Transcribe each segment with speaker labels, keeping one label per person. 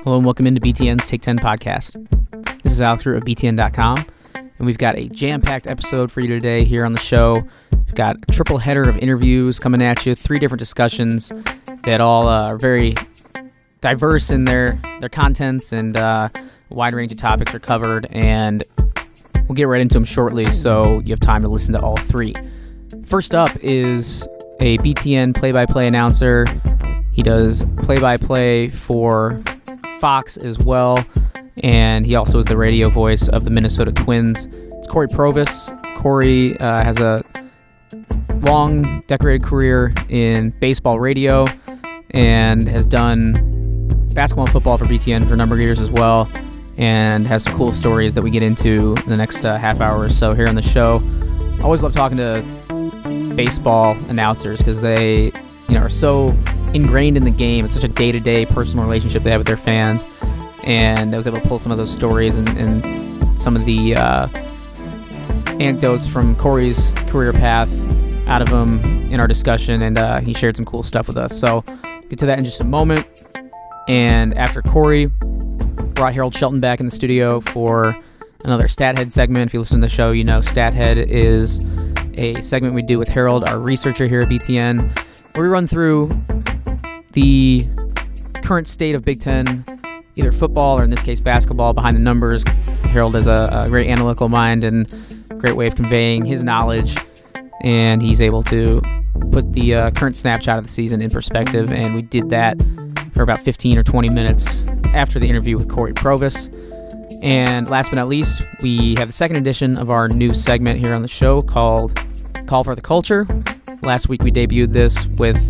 Speaker 1: Hello and welcome into BTN's Take 10 podcast. This is Alex Roux of BTN.com, and we've got a jam-packed episode for you today here on the show. We've got a triple header of interviews coming at you, 3 different discussions that all are very diverse in their contents, and a wide range of topics are covered, and we'll get right into them shortly so you have time to listen to all 3. First up is a BTN play-by-play announcer. He does play-by-play for Fox as well, and he also is the radio voice of the Minnesota Twins. It's Cory Provus. Cory has a long, decorated career in baseball radio and has done basketball and football for BTN for a number of years as well, and has some cool stories that we get into in the next half hour or so here on the show. I always love talking to baseball announcers because they are so ingrained in the game. It's such a day-to-day personal relationship they have with their fans, and I was able to pull some of those stories and some of the anecdotes from Cory's career path out of him in our discussion, and he shared some cool stuff with us. So get to that in just a moment. And after Cory, brought Harold Shelton back in the studio for another Stathead segment. If you listen to the show, you know Stathead is a segment we do with Harold, our researcher here at BTN, where we run through the current state of Big Ten, either football or in this case basketball, behind the numbers. Harold has a great analytical mind and great way of conveying his knowledge, and he's able to put the current snapshot of the season in perspective, and we did that for about 15 or 20 minutes after the interview with Cory Provus. And last but not least, we have the second edition of our new segment here on the show called Call for the Culture. Last week we debuted this with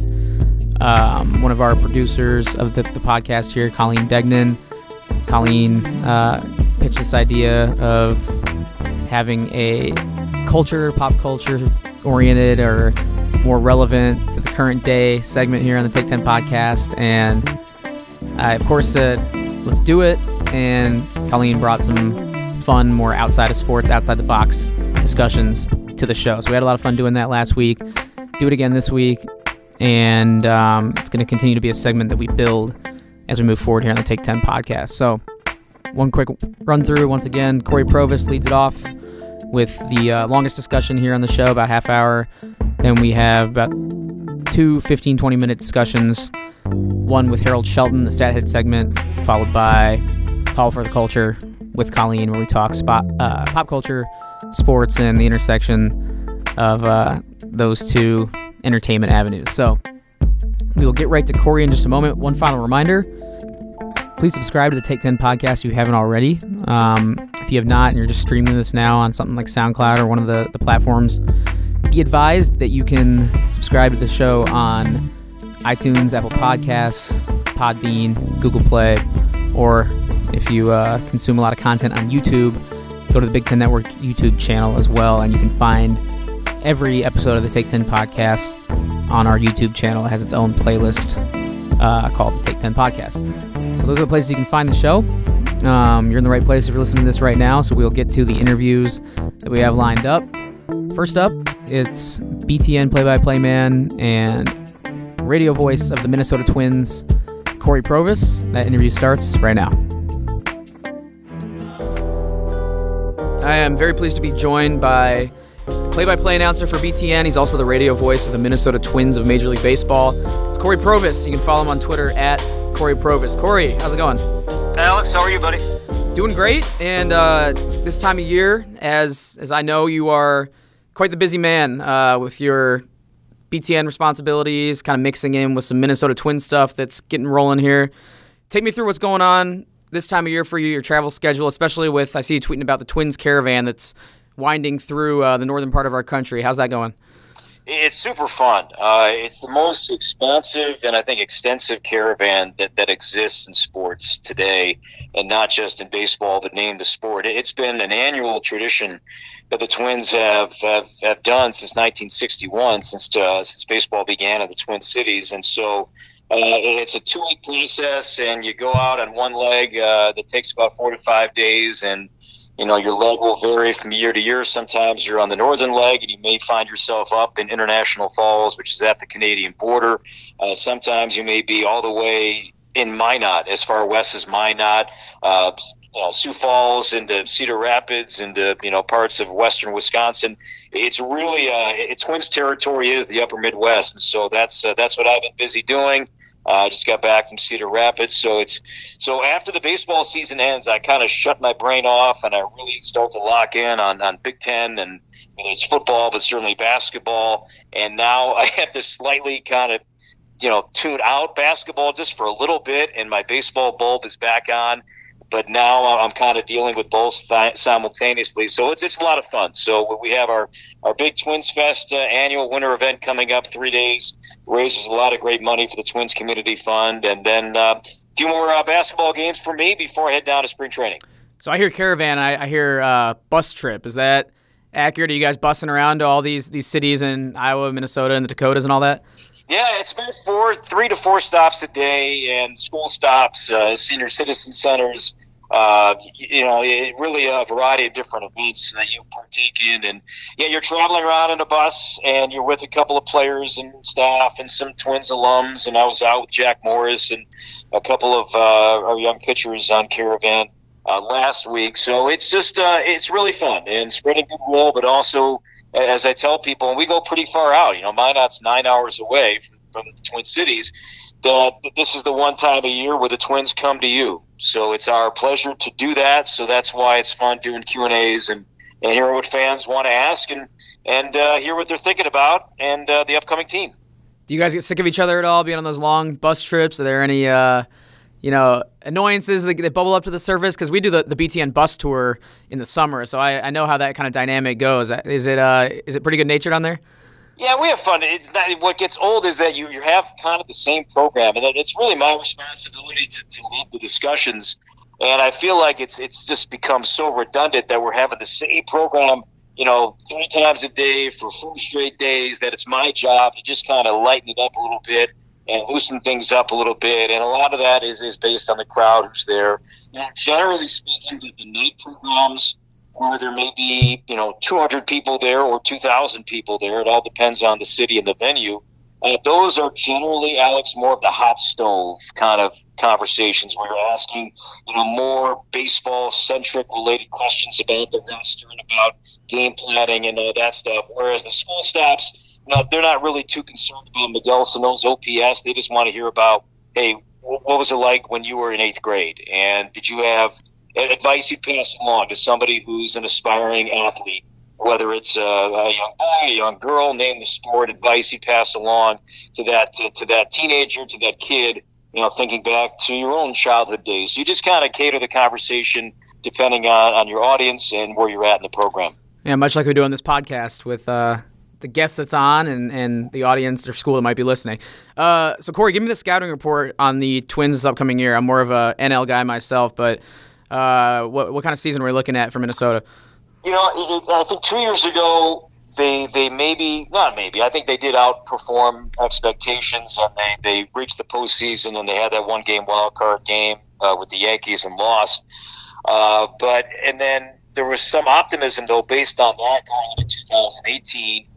Speaker 1: one of our producers of the podcast here, Colleen Degnan. Colleen pitched this idea of having a pop culture oriented or more relevant to the current day segment here on the Take 10 podcast. And I, of course, said, let's do it. And Colleen brought some fun, more outside of sports, outside the box discussions to the show. So we had a lot of fun doing that last week. Do it again this week. And it's going to continue to be a segment that we build as we move forward here on the Take 10 podcast. So one quick run through. Once again, Cory Provus leads it off with the longest discussion here on the show, about half hour. Then we have about 2 15, 20-minute discussions. One with Harold Shelton, the Stathead segment, followed by Call for the Culture with Colleen, where we talk pop culture, sports, and the intersection of those two entertainment avenues. So we will get right to Cory in just a moment. One final reminder, please subscribe to the Take 10 podcast if you haven't already. If you have not and you're just streaming this now on something like SoundCloud or one of the platforms, be advised that you can subscribe to the show on iTunes, Apple Podcasts, Podbean, Google Play, or if you consume a lot of content on YouTube, go to the Big Ten Network YouTube channel as well, and you can find every episode of the Take 10 podcast on our YouTube channel. It has its own playlist called the Take 10 podcast. So those are the places you can find the show. You're in the right place if you're listening to this right now, so we'll get to the interviews that we have lined up. First up, it's BTN play-by-play man and radio voice of the Minnesota Twins, Cory Provus. That interview starts right now. I am very pleased to be joined by play-by-play announcer for BTN. He's also the radio voice of the Minnesota Twins of Major League Baseball. It's Cory Provus. You can follow him on Twitter at Cory Provus. Cory, how's it going?
Speaker 2: Alex, how are you, buddy?
Speaker 1: Doing great. And this time of year, as I know, you are quite the busy man with your BTN responsibilities, kind of mixing in with some Minnesota Twins stuff that's getting rolling here. Take me through what's going on this time of year for you, your travel schedule, especially with, I see you tweeting about the Twins caravan that's winding through the northern part of our country. How's that going?
Speaker 2: It's super fun. It's the most expansive and I think extensive caravan that exists in sports today, and not just in baseball, but named the sport. It's been an annual tradition that the Twins have done since 1961, since baseball began in the Twin Cities. And so it's a 2-week process, and you go out on one leg that takes about 4 to 5 days, and your leg will vary from year to year. Sometimes you're on the northern leg and you may find yourself up in International Falls, which is at the Canadian border. Sometimes you may be all the way in Minot, as far west as Minot, Sioux Falls into Cedar Rapids into parts of western Wisconsin. It's really Twins territory is the upper Midwest, and so that's what I've been busy doing. I just got back from Cedar Rapids, so after the baseball season ends, I kind of shut my brain off and I really start to lock in on Big Ten, and it's football, but certainly basketball. And now I have to slightly kind of tune out basketball just for a little bit, and my baseball bulb is back on. But now I'm kind of dealing with both simultaneously. So it's a lot of fun. So we have our big Twins Fest annual winter event coming up, 3 days, raises a lot of great money for the Twins Community Fund. And then a few more basketball games for me before I head down to spring training. So
Speaker 1: I hear caravan, I hear bus trip. Is that accurate? Are you guys bussing around to all these cities in Iowa, Minnesota, and the Dakotas and all that?
Speaker 2: Yeah, it's been 3 to 4 stops a day, and school stops, senior citizen centers. Really a variety of different events that you partake in, and you're traveling around in a bus, and you're with a couple of players and staff and some Twins alums. And I was out with Jack Morris and a couple of our young pitchers on caravan last week. So it's just it's really fun and spreading goodwill, but also, as I tell people, and we go pretty far out. Minot's 9 hours away from the Twin Cities. That this is the one time a year where the Twins come to you. So it's our pleasure to do that. So that's why it's fun doing Q&As and hear what fans want to ask and hear what they're thinking about and the upcoming team.
Speaker 1: Do you guys get sick of each other at all, being on those long bus trips? Are there any annoyances that bubble up to the surface? Because we do the BTN bus tour in the summer, so I know how that kind of dynamic goes. Is it pretty good natured on there?
Speaker 2: Yeah, we have fun. What gets old is that you have kind of the same program, and it's really my responsibility to lead the discussions. And I feel like it's just become so redundant that we're having the same program, 3 times a day for 4 straight days, that it's my job to just kind of lighten it up a little bit and loosen things up a little bit. And a lot of that is based on the crowd who's there. Generally speaking, the night programs, where there may be, 200 people there or 2,000 people there. It all depends on the city and the venue. Those are generally, Alex, more of the hot stove kind of conversations where you're asking, more baseball-centric related questions about the roster and about game planning and all that stuff. Whereas the school stops, they're not really too concerned about Miguel Sano's OPS. They just want to hear about, hey, what was it like when you were in 8th grade? And did you have advice you pass along to somebody who's an aspiring athlete, whether it's a young boy, a young girl, name the sport, advice you pass along to that teenager, to that kid, thinking back to your own childhood days. So you just kind of cater the conversation depending on your audience and where you're at in the program.
Speaker 1: Yeah, much like we do on this podcast with the guest that's on and the audience or school that might be listening. So, Cory, give me the scouting report on the Twins this upcoming year. I'm more of a NL guy myself, but what kind of season are we looking at for Minnesota?
Speaker 2: I think 2 years ago they I think they did outperform expectations, and they reached the postseason, and they had that 1-game wild card game with the Yankees and lost. And then there was some optimism though based on that going into 2018.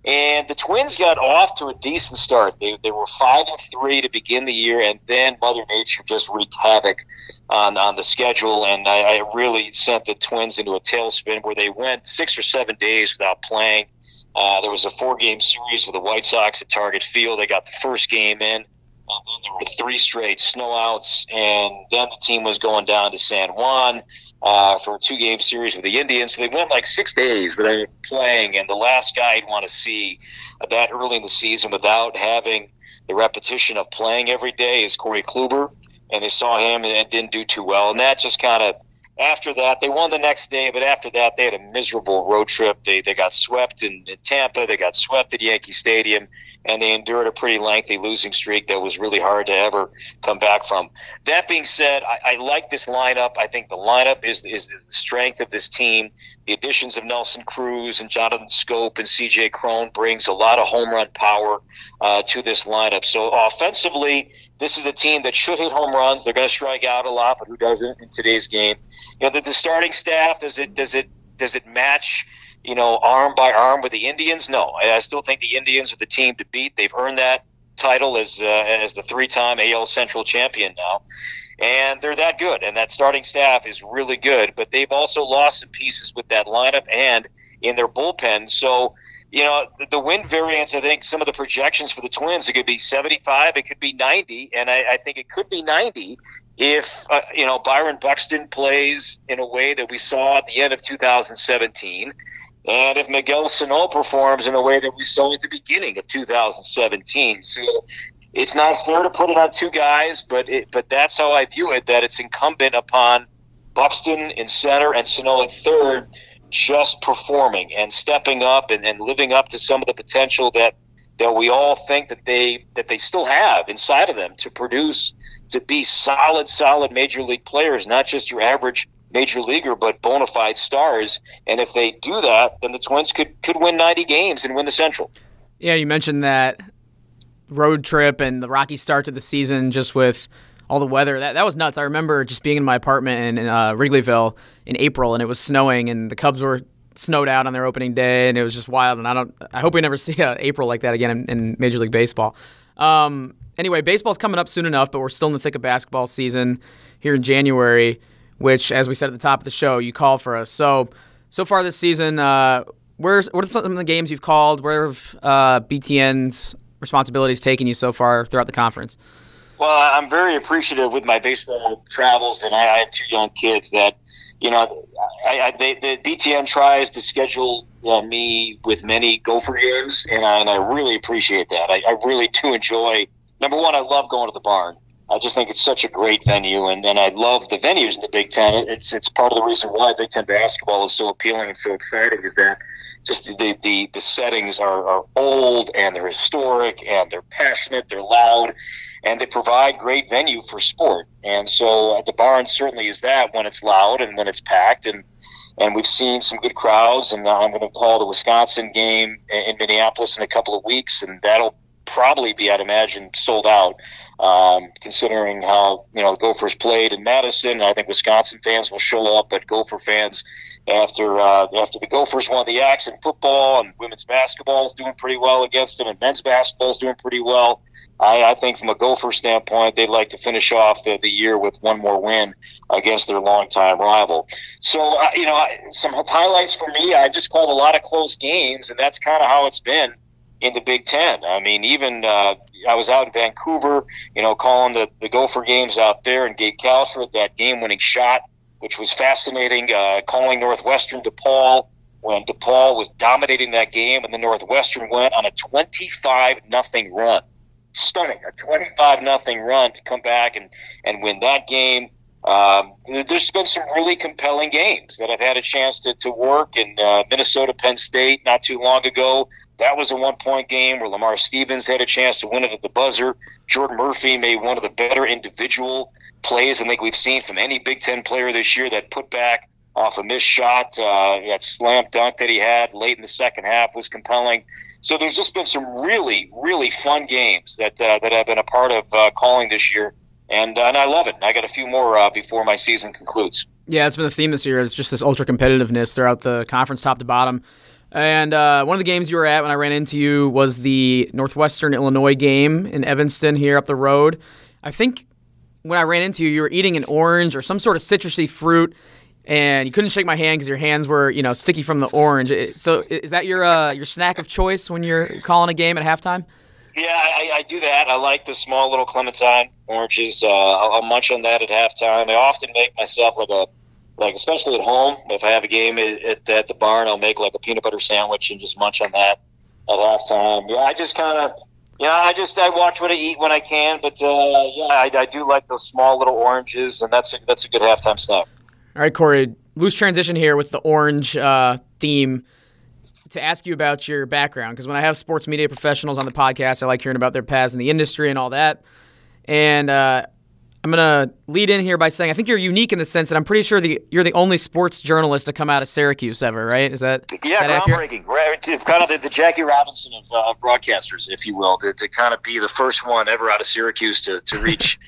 Speaker 2: And the Twins got off to a decent start. They were 5-3 to begin the year, and then Mother Nature just wreaked havoc on the schedule, and I really sent the Twins into a tailspin where they went 6 or 7 days without playing. There was a 4-game series with the White Sox at Target Field. They got the first game in, and then there were 3 straight snowouts, and then the team was going down to San Juan for a 2-game series with the Indians. So they went like 6 days without playing, and the last guy I'd want to see that early in the season without having the repetition of playing every day is Corey Kluber, and they saw him and didn't do too well. And that just kind of, after that, they won the next day, but after that, they had a miserable road trip. They got swept in Tampa. They got swept at Yankee Stadium, and they endured a pretty lengthy losing streak that was really hard to ever come back from. That being said, I like this lineup. I think the lineup is the strength of this team. The additions of Nelson Cruz and Jonathan Scope and C.J. Cron brings a lot of home run power to this lineup. So offensively, this is a team that should hit home runs. They're going to strike out a lot, but who doesn't in today's game? The starting staff, does it match, arm by arm with the Indians? No. I still think the Indians are the team to beat. They've earned that title as the 3-time AL Central champion now. And they're that good, and that starting staff is really good. But they've also lost some pieces with that lineup and in their bullpen. So, the win variance, I think some of the projections for the Twins, it could be 75, it could be 90, and I think it could be 90 if, Byron Buxton plays in a way that we saw at the end of 2017, and if Miguel Sano performs in a way that we saw at the beginning of 2017. So it's not fair to put it on two guys, but that's how I view it, that it's incumbent upon Buxton in center and Sano at third, just performing and stepping up and living up to some of the potential that we all think that they still have inside of them to produce, to be solid major league players, not just your average major leaguer, but bona fide stars. And if they do that, then the Twins could win 90 games and win the Central.
Speaker 1: Yeah, you mentioned that road trip and the rocky start to the season just with all the weather. That was nuts. I remember just being in my apartment in Wrigleyville in April, and it was snowing, and the Cubs were snowed out on their opening day, and it was just wild. And I hope we never see April like that again in Major League Baseball. Anyway, baseball's coming up soon enough, but we're still in the thick of basketball season here in January, which, as we said at the top of the show, you called for us. So far this season, what are some of the games you've called? Where have BTN's responsibilities taken you so far throughout the conference?
Speaker 2: Well, I'm very appreciative with my baseball travels, and I have two young kids that, the BTN tries to schedule me with many Gopher games, and I really appreciate that. I really do enjoy. Number one, I love going to the Barn. I just think it's such a great venue, and I love the venues in the Big Ten. It's part of the reason why Big Ten basketball is so appealing and so exciting, is that just the settings are old, and they're historic, and they're passionate, they're loud, and they provide great venue for sport. And so the Barn certainly is that when it's loud and when it's packed, and we've seen some good crowds. And I'm going to call the Wisconsin game in Minneapolis in a couple of weeks, and that'll probably be, I'd imagine, sold out, considering how Gophers played in Madison. I think Wisconsin fans will show up, but Gopher fans, after the Gophers won the Axe in football, and women's basketball is doing pretty well against them, and men's basketball is doing pretty well, I think from a Gopher standpoint, they'd like to finish off the year with one more win against their longtime rival. So, some highlights for me, I just called a lot of close games, and that's kind of how it's been in the Big Ten. I mean, even I was out in Vancouver, calling the Gopher games out there, and Gabe Calford, that game-winning shot, which was fascinating, calling Northwestern DePaul when DePaul was dominating that game, and the Northwestern went on a 25-0 run. Stunning, a 25-0 run to come back and win that game. There's been some really compelling games that I've had a chance to work in. Minnesota, Penn State not too long ago. That was a one-point game where Lamar Stevens had a chance to win it at the buzzer. Jordan Murphy made one of the better individual plays I think we've seen from any Big Ten player this year. That put back off a missed shot, that slam dunk that he had late in the second half was compelling. So there's just been some really, really fun games that I've been a part of calling this year, and I love it. I got a few more before my season concludes.
Speaker 1: Yeah, it's been the theme this year. It's just this ultra competitiveness throughout the conference, top to bottom. And one of the games you were at when I ran into you was the Northwestern Illinois game in Evanston here up the road. I think when I ran into you, you were eating an orange or some sort of citrusy fruit, and you couldn't shake my hand because your hands were, sticky from the orange. So is that your snack of choice when you're calling a game at halftime?
Speaker 2: Yeah, I do that. I like the small little clementine oranges. I'll munch on that at halftime. I often make myself like especially at home, if I have a game at the Barn, I'll make like a peanut butter sandwich and just munch on that at halftime. Yeah, I just kind of, I watch what I eat when I can. But I do like those small little oranges, and that's a good halftime snack.
Speaker 1: All right, Cory, loose transition here with the orange theme to ask you about your background, because when I have sports media professionals on the podcast, I like hearing about their paths in the industry and all that. And I'm going to lead in here by saying I think you're unique in the sense that I'm pretty sure you're the only sports journalist to come out of Syracuse ever, right? Is that
Speaker 2: groundbreaking. Right, kind of the Jackie Robinson of broadcasters, if you will, to kind of be the first one ever out of Syracuse to reach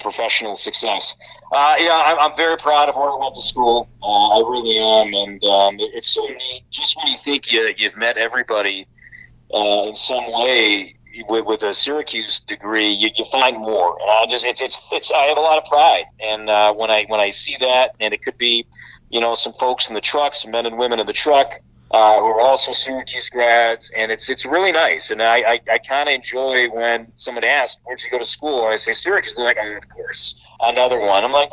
Speaker 2: professional success. I'm very proud of where I went to school. I really am, and it's so neat. Just when you think you've met everybody in some way, with a Syracuse degree, you find more. And I have a lot of pride, and when I see that, and it could be, some folks in the truck, some men and women in the truck who are also Syracuse grads, and it's really nice. And I kind of enjoy when someone asks, "Where'd you go to school?" And I say Syracuse. They're like, "Oh, of course, another one." I'm like,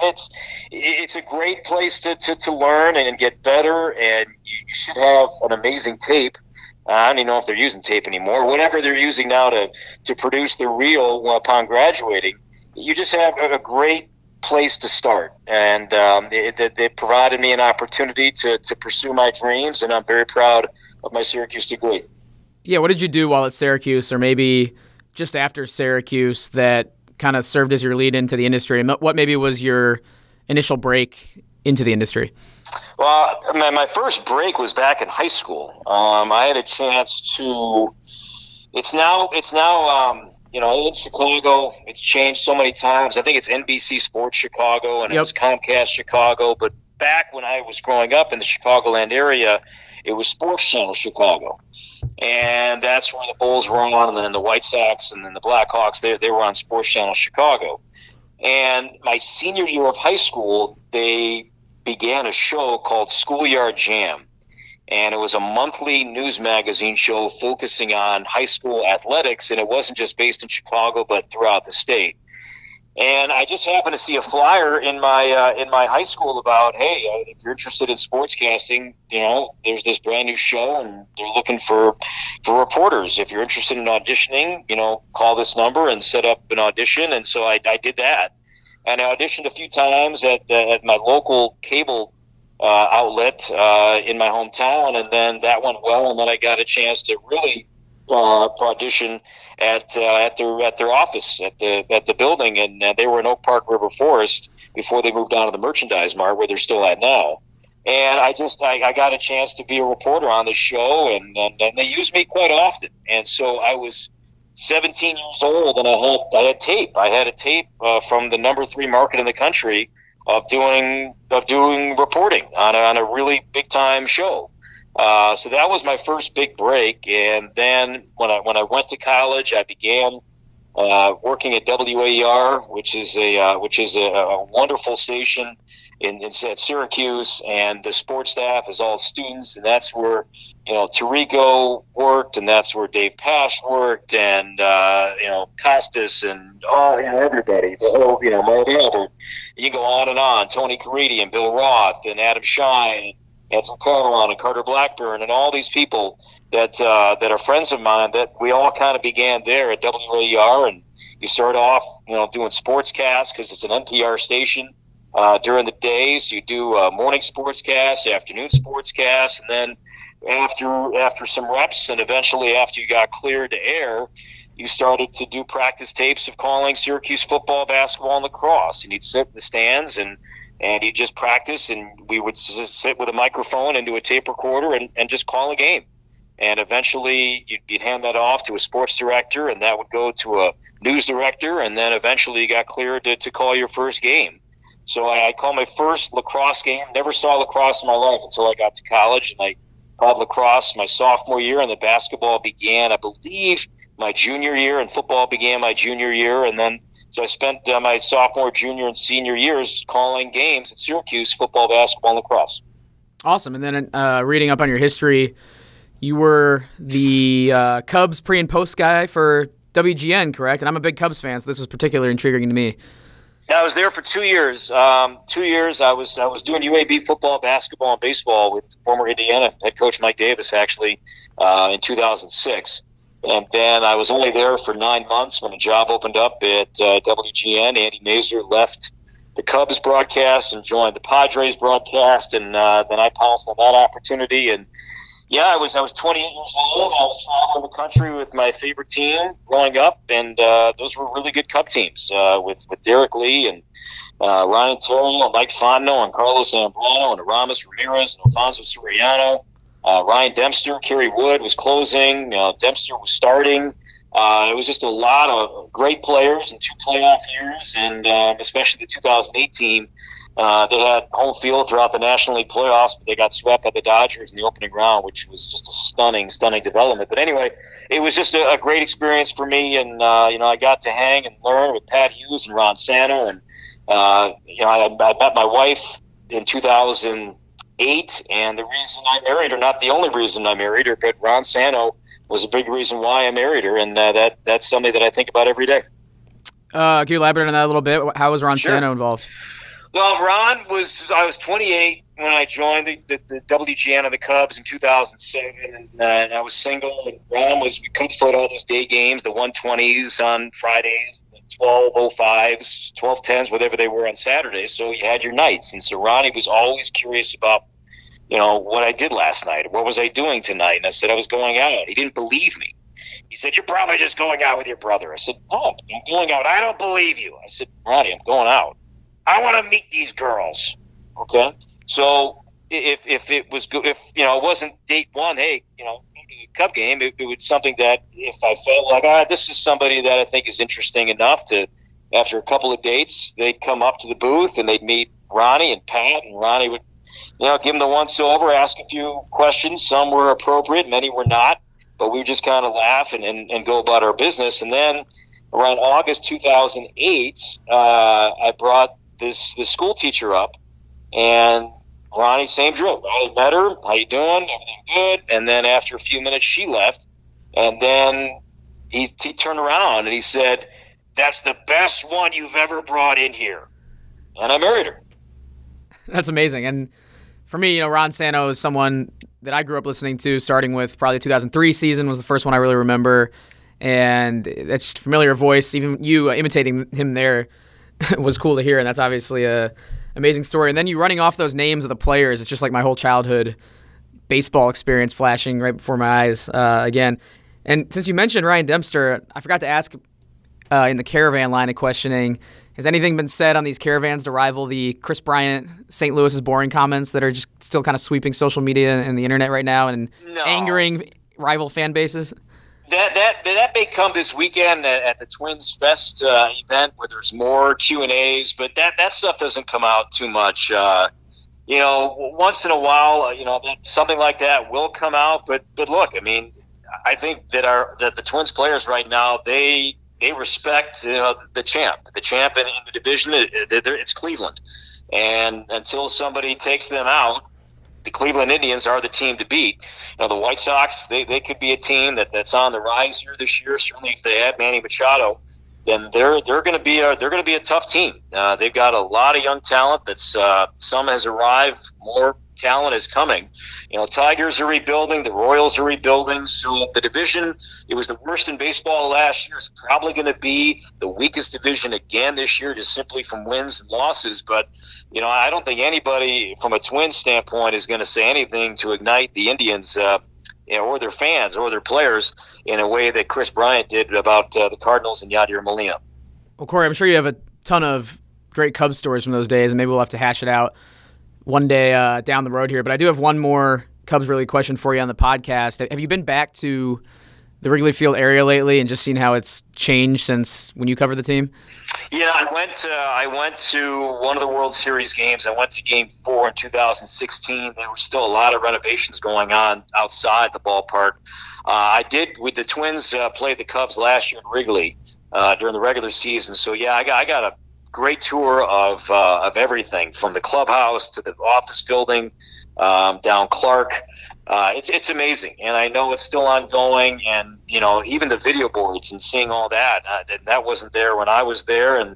Speaker 2: it's a great place to learn and get better, and you should have an amazing tape. I don't even know if they're using tape anymore. Whatever they're using now to produce the reel upon graduating, you just have a great place to start. And they provided me an opportunity to pursue my dreams, and I'm very proud of my Syracuse degree.
Speaker 1: Yeah, what did you do while at Syracuse, or maybe just after Syracuse, that kind of served as your lead into the industry? And what maybe was your initial break into the industry?
Speaker 2: Well, my first break was back in high school. I had a chance to. It's now in Chicago. It's changed so many times. I think it's NBC Sports Chicago, and It was Comcast Chicago. But back when I was growing up in the Chicagoland area, it was Sports Channel Chicago, and that's where the Bulls were on, and then the White Sox, and then the Blackhawks. They were on Sports Channel Chicago. And my senior year of high school, they began a show called Schoolyard Jam, and it was a monthly news magazine show focusing on high school athletics, and it wasn't just based in Chicago but throughout the state. And I just happened to see a flyer in my high school about, hey, if you're interested in sportscasting, there's this brand new show, and they're looking for reporters. If you're interested in auditioning, call this number and set up an audition. And so I did that. And I auditioned a few times at my local cable outlet in my hometown, and then that went well. And then I got a chance to really audition at their office at the building, and they were in Oak Park River Forest before they moved on to the Merchandise Mart, where they're still at now. And I got a chance to be a reporter on the show, and they used me quite often. And so I was 17 years old, and I had tape. I had a tape from the number 3 market in the country of doing reporting on a really big time show. So that was my first big break. And then when I went to college, I began working at WAER, which is a wonderful station at Syracuse, and the sports staff is all students, and that's where Tirico worked, and that's where Dave Pash worked, and Costas, and everybody, the whole Marv Albert. You can go on and on. Tony Caridi and Bill Roth and Adam Shine, Anthony Cameron and Carter Blackburn, and all these people that are friends of mine, that we all kind of began there at WAER. And you start off doing sportscasts because it's an NPR station. During the days, you do morning sportscasts, afternoon sportscasts, and then after some reps, and eventually after you got cleared to air, you started to do practice tapes of calling Syracuse football, basketball, and lacrosse. And you'd sit in the stands and you just practice, and we would just sit with a microphone into a tape recorder and just call a game. And eventually you'd hand that off to a sports director, and that would go to a news director, and then eventually you got cleared to call your first game. So I called my first lacrosse game. Never saw lacrosse in my life until I got to college, and I called lacrosse my sophomore year, and the basketball began, I believe, my junior year, and football began my junior year. And then so I spent my sophomore, junior, and senior years calling games at Syracuse, football, basketball, and lacrosse.
Speaker 1: Awesome. And then reading up on your history, you were the Cubs pre- and post guy for WGN, correct? And I'm a big Cubs fan, so this was particularly intriguing to me.
Speaker 2: I was there for 2 years. 2 years I was doing UAB football, basketball, and baseball with former Indiana head coach Mike Davis, actually, in 2006. And then I was only there for 9 months when a job opened up at WGN. Andy Mazur left the Cubs broadcast and joined the Padres broadcast, and then I pounced on that opportunity. And yeah, I was 28 years old. I was traveling the country with my favorite team growing up, and those were really good Cub teams with Derek Lee and Ryan Terrio and Mike Fontenot and Carlos Zambrano and Aramis Ramirez and Alfonso Soriano. Ryan Dempster, Kerry Wood was closing. Dempster was starting. It was just a lot of great players in 2 playoff years, and especially the 2008 team They had home field throughout the National League playoffs, but they got swept by the Dodgers in the opening round, which was just a stunning development. But anyway, it was just a great experience for me, and I got to hang and learn with Pat Hughes and Ron Santo, and I met my wife in 2008, and the reason I married her, not the only reason I married her, but Ron Santo was a big reason why I married her, and that's something that I think about every day.
Speaker 1: Can you elaborate on that a little bit? How was Ron Santo involved?
Speaker 2: Well, I was 28 when I joined the WGN of the Cubs in 2007, and I was single, and Ron we coached for all those day games, the 120s on Fridays, the 12:05s, 12:10s, whatever they were on Saturdays, so you had your nights. And so Ronnie was always curious about, what I did last night, what was I doing tonight, and I said I was going out. He didn't believe me. He said, "You're probably just going out with your brother." I said, "No, I'm going out." "I don't believe you." I said, "Ronnie, I'm going out. I want to meet these girls." Okay, so if it was good, if it wasn't date one, hey, Cub game, it was something that if I felt like, this is somebody that I think is interesting enough to, after a couple of dates, they'd come up to the booth and they'd meet Ronnie and Pat, and Ronnie would, give them the once over, ask a few questions. Some were appropriate, many were not, but we would just kind of laugh and go about our business. And then around August 2008, I brought this school teacher up, and Ronnie, same drill. Ronnie met her. "How you doing? Everything good?" And then after a few minutes, she left, and then he turned around and he said, "That's the best one you've ever brought in here," and I married her.
Speaker 1: That's amazing. And for me, Ron Santo is someone that I grew up listening to, starting with probably the 2003 season was the first one I really remember, and that's just a familiar voice. Even you imitating him there was cool to hear, and that's obviously a amazing story. And then you running off those names of the players, it's just like my whole childhood baseball experience flashing right before my eyes again. And since you mentioned Ryan Dempster, I forgot to ask in the Caravan line of questioning, has anything been said on these Caravans to rival the Chris Bryant, St. Louis is boring comments that are just still kind of sweeping social media and the internet right now and angering rival fan bases?
Speaker 2: That may come this weekend at the Twins Fest event where there's more Q&As, but that stuff doesn't come out too much. Once in a while, something like that will come out. But look, I mean, I think that the Twins players right now, they respect the champ in the division. It's Cleveland, and until somebody takes them out, the Cleveland Indians are the team to beat. The White Sox, they could be a team that's on the rise here this year. Certainly, if they add Manny Machado, then they're going to be a tough team. They've got a lot of young talent. That's some has arrived, more talent is coming. Tigers are rebuilding, the Royals are rebuilding. So the division, it was the worst in baseball last year. It's probably going to be the weakest division again this year, just simply from wins and losses. But I don't think anybody from a Twins standpoint is going to say anything to ignite the Indians, or their fans or their players in a way that Chris Bryant did about the Cardinals and Yadier Molina.
Speaker 1: Well, Corey, I'm sure you have a ton of great Cubs stories from those days, and maybe we'll have to hash it out one day down the road here. But I do have one more Cubs-related question for you on the podcast. Have you been back to the Wrigley Field area lately and just seen how it's changed since when you covered the team?
Speaker 2: Yeah, I went to one of the World Series games. I went to Game 4 in 2016. There were still a lot of renovations going on outside the ballpark. I did, with the Twins, play the Cubs last year in Wrigley during the regular season. So, yeah, I got a great tour of everything from the clubhouse to the office building down Clark. It's amazing, and I know it's still ongoing. And even the video boards and seeing all that wasn't there when I was there. And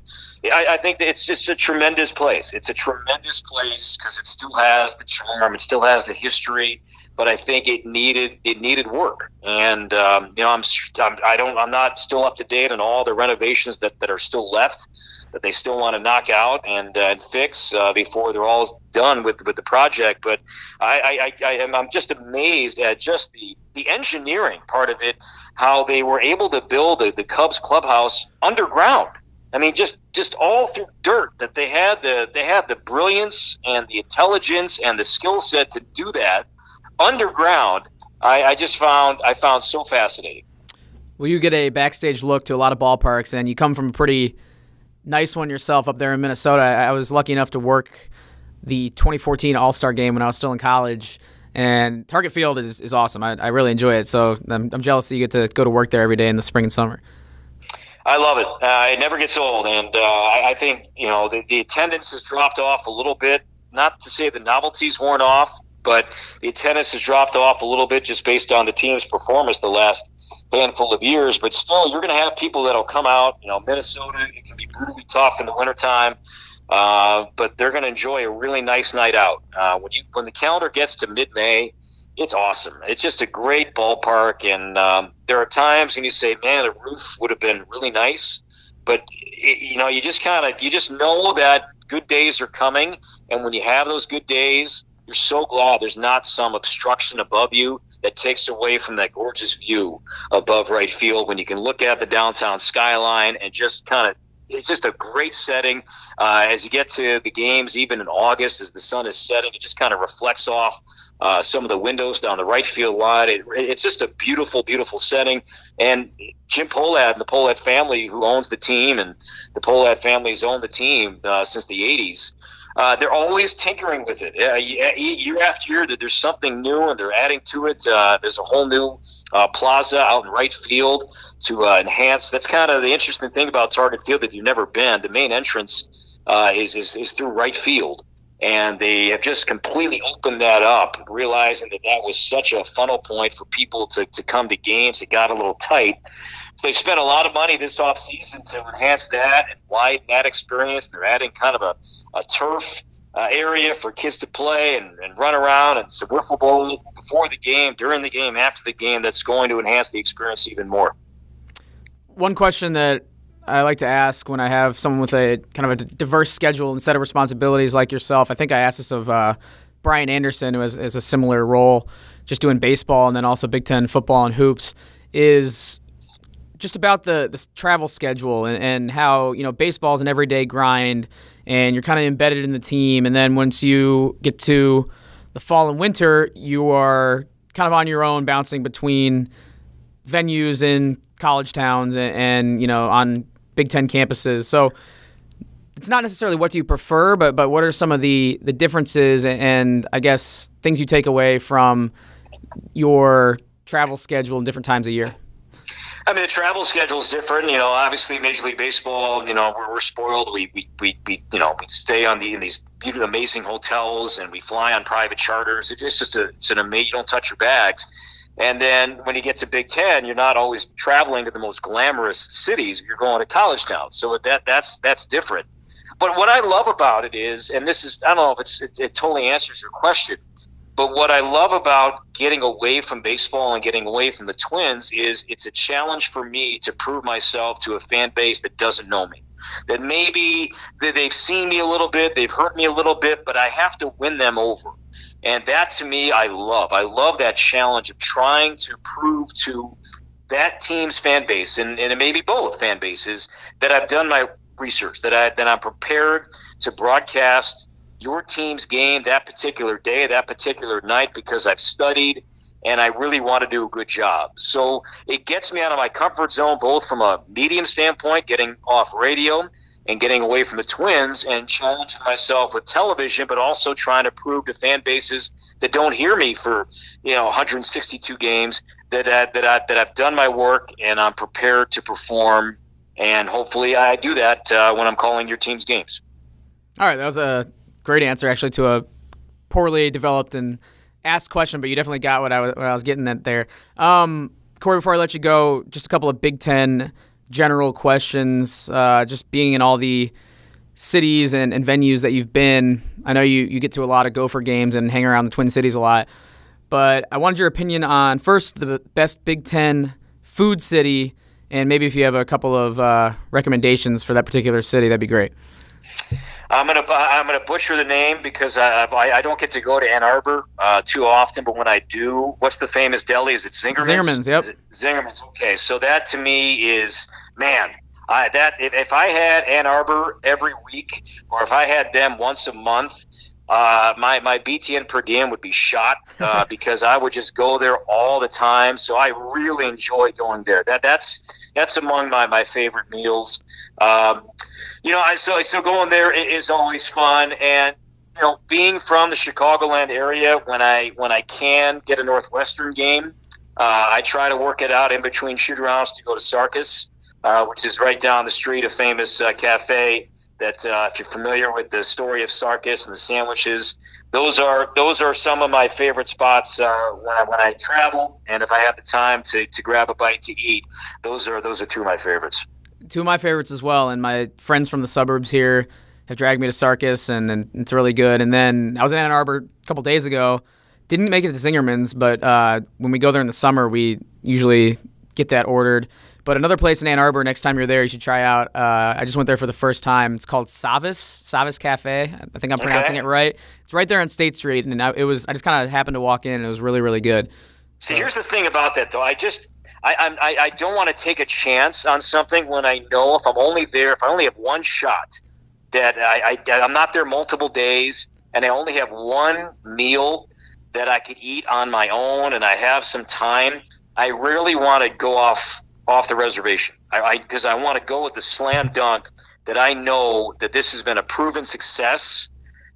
Speaker 2: I think that it's just a tremendous place. It's a tremendous place because it still has the charm, it still has the history. But I think it needed work, and I'm not still up to date on all the renovations that are still left, that they still want to knock out and fix before they're all done with the project. But I'm just amazed at just the engineering part of it, how they were able to build the Cubs clubhouse underground. I mean, just all through dirt. That they had the brilliance and the intelligence and the skill set to do that underground. I found so fascinating.
Speaker 1: Well, you get a backstage look to a lot of ballparks, and you come from a pretty nice one yourself up there in Minnesota. I was lucky enough to work the 2014 All-Star Game when I was still in college, and Target Field is awesome. I really enjoy it, so I'm jealous that you get to go to work there every day in the spring and summer.
Speaker 2: I love it. It never gets old, and I think the attendance has dropped off a little bit. Not to say the novelty's worn off, but the attendance has dropped off a little bit just based on the team's performance the last handful of years. But still, you're going to have people that'll come out. Minnesota, it can be brutally tough in the wintertime, but they're going to enjoy a really nice night out. When the calendar gets to mid-May, it's awesome. It's just a great ballpark, and there are times when you say, man, the roof would have been really nice, but you just know that good days are coming, and when you have those good days, you're so glad there's not some obstruction above you that takes away from that gorgeous view above right field when you can look at the downtown skyline and just it's just a great setting. As you get to the games, even in August, as the sun is setting, it just kind of reflects off some of the windows down the right field line. It's just a beautiful, beautiful setting. And Jim Pohlad and the Pohlad family, who owns the team, and the Pohlad family's owned the team since the 80s, they're always tinkering with it. Year after year, there's something new, and they're adding to it. There's a whole new plaza out in right field to enhance. That's kind of the interesting thing about Target Field that you've never been. The main entrance is through right field, and they have just completely opened that up, realizing that was such a funnel point for people to come to games. It got a little tight. So they spent a lot of money this offseason to enhance that and widen that experience. They're adding kind of a turf area for kids to play and run around, and some wiffle ball before the game, during the game, after the game. That's going to enhance the experience even more.
Speaker 1: One question that I like to ask when I have someone with a kind of a diverse schedule and set of responsibilities like yourself, I think I asked this of Brian Anderson, who has a similar role, just doing baseball and then also Big Ten football and hoops, is just about the travel schedule and how, baseball is an everyday grind and you're kind of embedded in the team. And then once you get to the fall and winter, you are kind of on your own, bouncing between venues in college towns and on Big Ten campuses. So it's not necessarily what do you prefer, but what are some of the differences and I guess things you take away from your travel schedule in different times of year?
Speaker 2: I mean, the travel schedule is different. Obviously, Major League Baseball, we're spoiled. We stay in these beautiful, amazing hotels, and we fly on private charters. It's an amazing. You don't touch your bags. And then when you get to Big Ten, you're not always traveling to the most glamorous cities. You're going to college towns. So that's different. But what I love about it is, and this is, I don't know if it totally answers your question, but what I love about getting away from baseball and getting away from the Twins is it's a challenge for me to prove myself to a fan base that doesn't know me. That maybe they've seen me a little bit, they've heard me a little bit, but I have to win them over. And that, to me, I love. I love that challenge of trying to prove to that team's fan base, and it may be both fan bases, that I've done my research, that I'm prepared to broadcast your team's game that particular day, that particular night, because I've studied and I really want to do a good job. So it gets me out of my comfort zone, both from a medium standpoint, getting off radio and getting away from the Twins, and challenging myself with television, but also trying to prove to fan bases that don't hear me for 162 games that I've done my work and I'm prepared to perform. And hopefully I do that when I'm calling your team's games.
Speaker 1: All right, that was a great answer, actually, to a poorly developed and asked question, but you definitely got what I was getting at there. Cory, before I let you go, just a couple of Big Ten general questions. Just being in all the cities and venues that you've been, I know you get to a lot of Gopher games and hang around the Twin Cities a lot, but I wanted your opinion on, first, the best Big Ten food city, and maybe if you have a couple of recommendations for that particular city, that'd be great.
Speaker 2: I'm gonna butcher the name because I don't get to go to Ann Arbor too often, but when I do, what's the famous deli? Is it Zingerman's?
Speaker 1: Zingerman's, yep.
Speaker 2: Zingerman's. Okay, so that to me is, man, if I had Ann Arbor every week, or if I had them once a month, my BTN per diem would be shot because I would just go there all the time. So I really enjoy going there. That's that's among my favorite meals. So going there is always fun, and being from the Chicagoland area, when I can get a Northwestern game, I try to work it out in between shoot-arounds to go to Syracuse, which is right down the street, a famous cafe that, if you're familiar with the story of Syracuse and the sandwiches, those are some of my favorite spots when I travel, and if I have the time to grab a bite to eat, those are two of my favorites.
Speaker 1: Two of my favorites as well, and my friends from the suburbs here have dragged me to Syracuse, and it's really good. And then I was in Ann Arbor a couple days ago. Didn't make it to Zingerman's, but when we go there in the summer, we usually get that ordered. But another place in Ann Arbor, next time you're there, you should try out. I just went there for the first time. It's called Savas Cafe. I think I'm pronouncing it right. It's right there on State Street, and I just kind of happened to walk in, and it was really, really good.
Speaker 2: See, here's the thing about that, though. I don't want to take a chance on something when I know if I'm only there, if I only have one shot, that I'm not there multiple days, and I only have one meal that I could eat on my own, and I have some time. I rarely want to go off the reservation, because I want to go with the slam dunk that I know that this has been a proven success.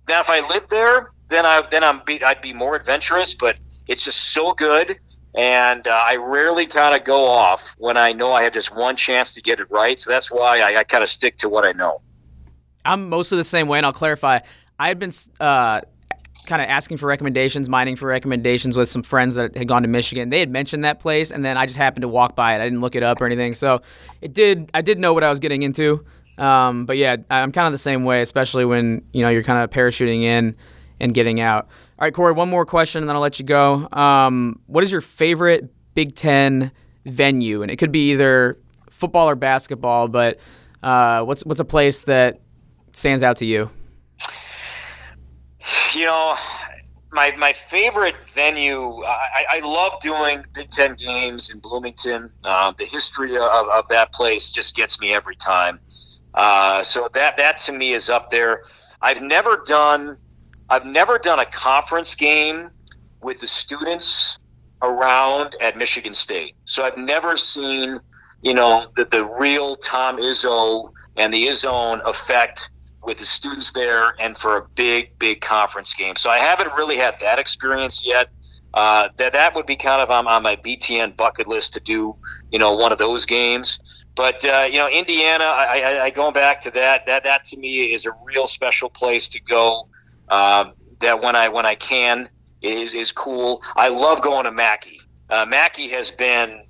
Speaker 2: Now, if I lived there, then I'd be more adventurous, but it's just so good, and I rarely kind of go off when I know I have just one chance to get it right. So that's why I kind of stick to what I know.
Speaker 1: I'm mostly the same way, and I'll clarify. I had been kind of asking for recommendations, mining for recommendations with some friends that had gone to Michigan. They had mentioned that place, and then I just happened to walk by it. I didn't look it up or anything, so I did know what I was getting into. But yeah, I'm kind of the same way, especially when you're kind of parachuting in and getting out. All right, Cory, one more question, and then I'll let you go. What is your favorite Big Ten venue? And it could be either football or basketball, but what's a place that stands out to you?
Speaker 2: My favorite venue, I love doing Big Ten games in Bloomington. The history of that place just gets me every time. So that to me is up there. I've never done a conference game with the students around at Michigan State. So I've never seen, the real Tom Izzo and the Izzone effect with the students there and for a big conference game. So I haven't really had that experience yet. That would be kind of on my BTN bucket list to do, one of those games. But, Indiana, I going back to that to me is a real special place to go. That when I can is cool. I love going to Mackey. Mackey has been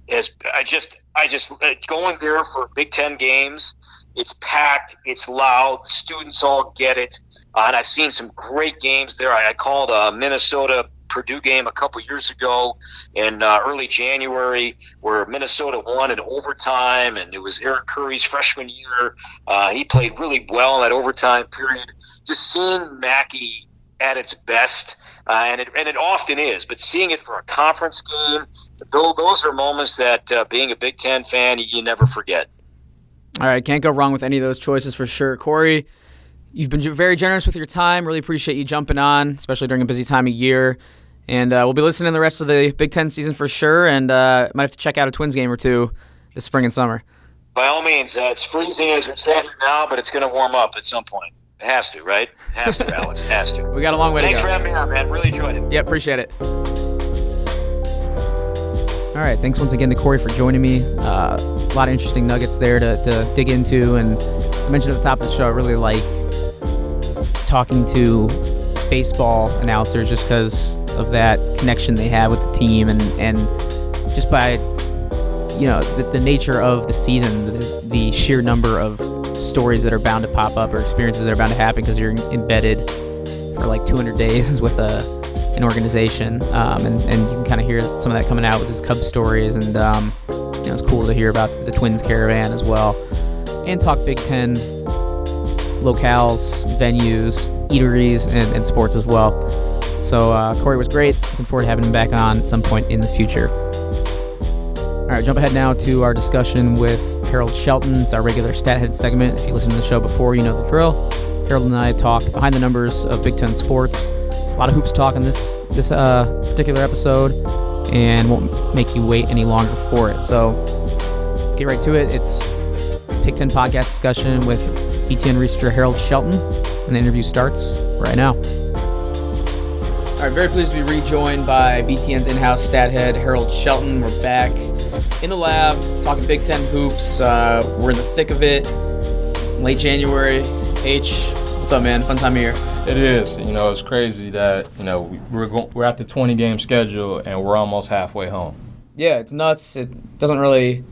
Speaker 2: going there for Big Ten games. It's packed. It's loud. Students all get it. And I've seen some great games there. I called a Minnesota-Purdue game a couple years ago in early January where Minnesota won in overtime, and it was Eric Curry's freshman year. He played really well in that overtime period. Just seeing Mackey at its best, and it often is, but seeing it for a conference game, those are moments that being a Big Ten fan, you never forget.
Speaker 1: All right, can't go wrong with any of those choices for sure. Cory, you've been very generous with your time. Really appreciate you jumping on, especially during a busy time of year. And we'll be listening to the rest of the Big Ten season for sure, and might have to check out a Twins game or two this spring and summer.
Speaker 2: By all means. It's freezing as we stand here now, but it's going to warm up at some point. It has to, right? It has to, Alex. It has to.
Speaker 1: We got a long way to go.
Speaker 2: Thanks for having me on, man. Really enjoyed it.
Speaker 1: Yeah, appreciate it. All right, thanks once again to Cory for joining me. A lot of interesting nuggets there to dig into. And as I mentioned at the top of the show, I really like talking to baseball announcers just because of that connection they have with the team and just by the nature of the season, the sheer number of stories that are bound to pop up or experiences that are bound to happen because you're embedded for like 200 days with an organization, and you can kind of hear some of that coming out with his Cubs stories, and it's cool to hear about the Twins caravan as well, and talk Big Ten locales, venues, eateries, and sports as well. So Cory was great. Looking forward to having him back on at some point in the future. All right, jump ahead now to our discussion with Harold Shelton. It's our regular Stathead segment. If you listened to the show before, you know the drill. Harold and I talk behind the numbers of Big Ten sports. A lot of hoops talk in this particular episode, and won't make you wait any longer for it. So let's get right to it. It's Take 10 podcast discussion with BTN researcher Harold Shelton, and the interview starts right now. All right, very pleased to be rejoined by BTN's in-house stat head, Harold Shelton. We're back in the lab talking Big Ten hoops. We're in the thick of it. Late January. H, what's up, man? Fun time of year.
Speaker 3: It is. It's crazy that we're at the 20-game schedule and we're almost halfway home.
Speaker 1: Yeah, it's nuts. It doesn't really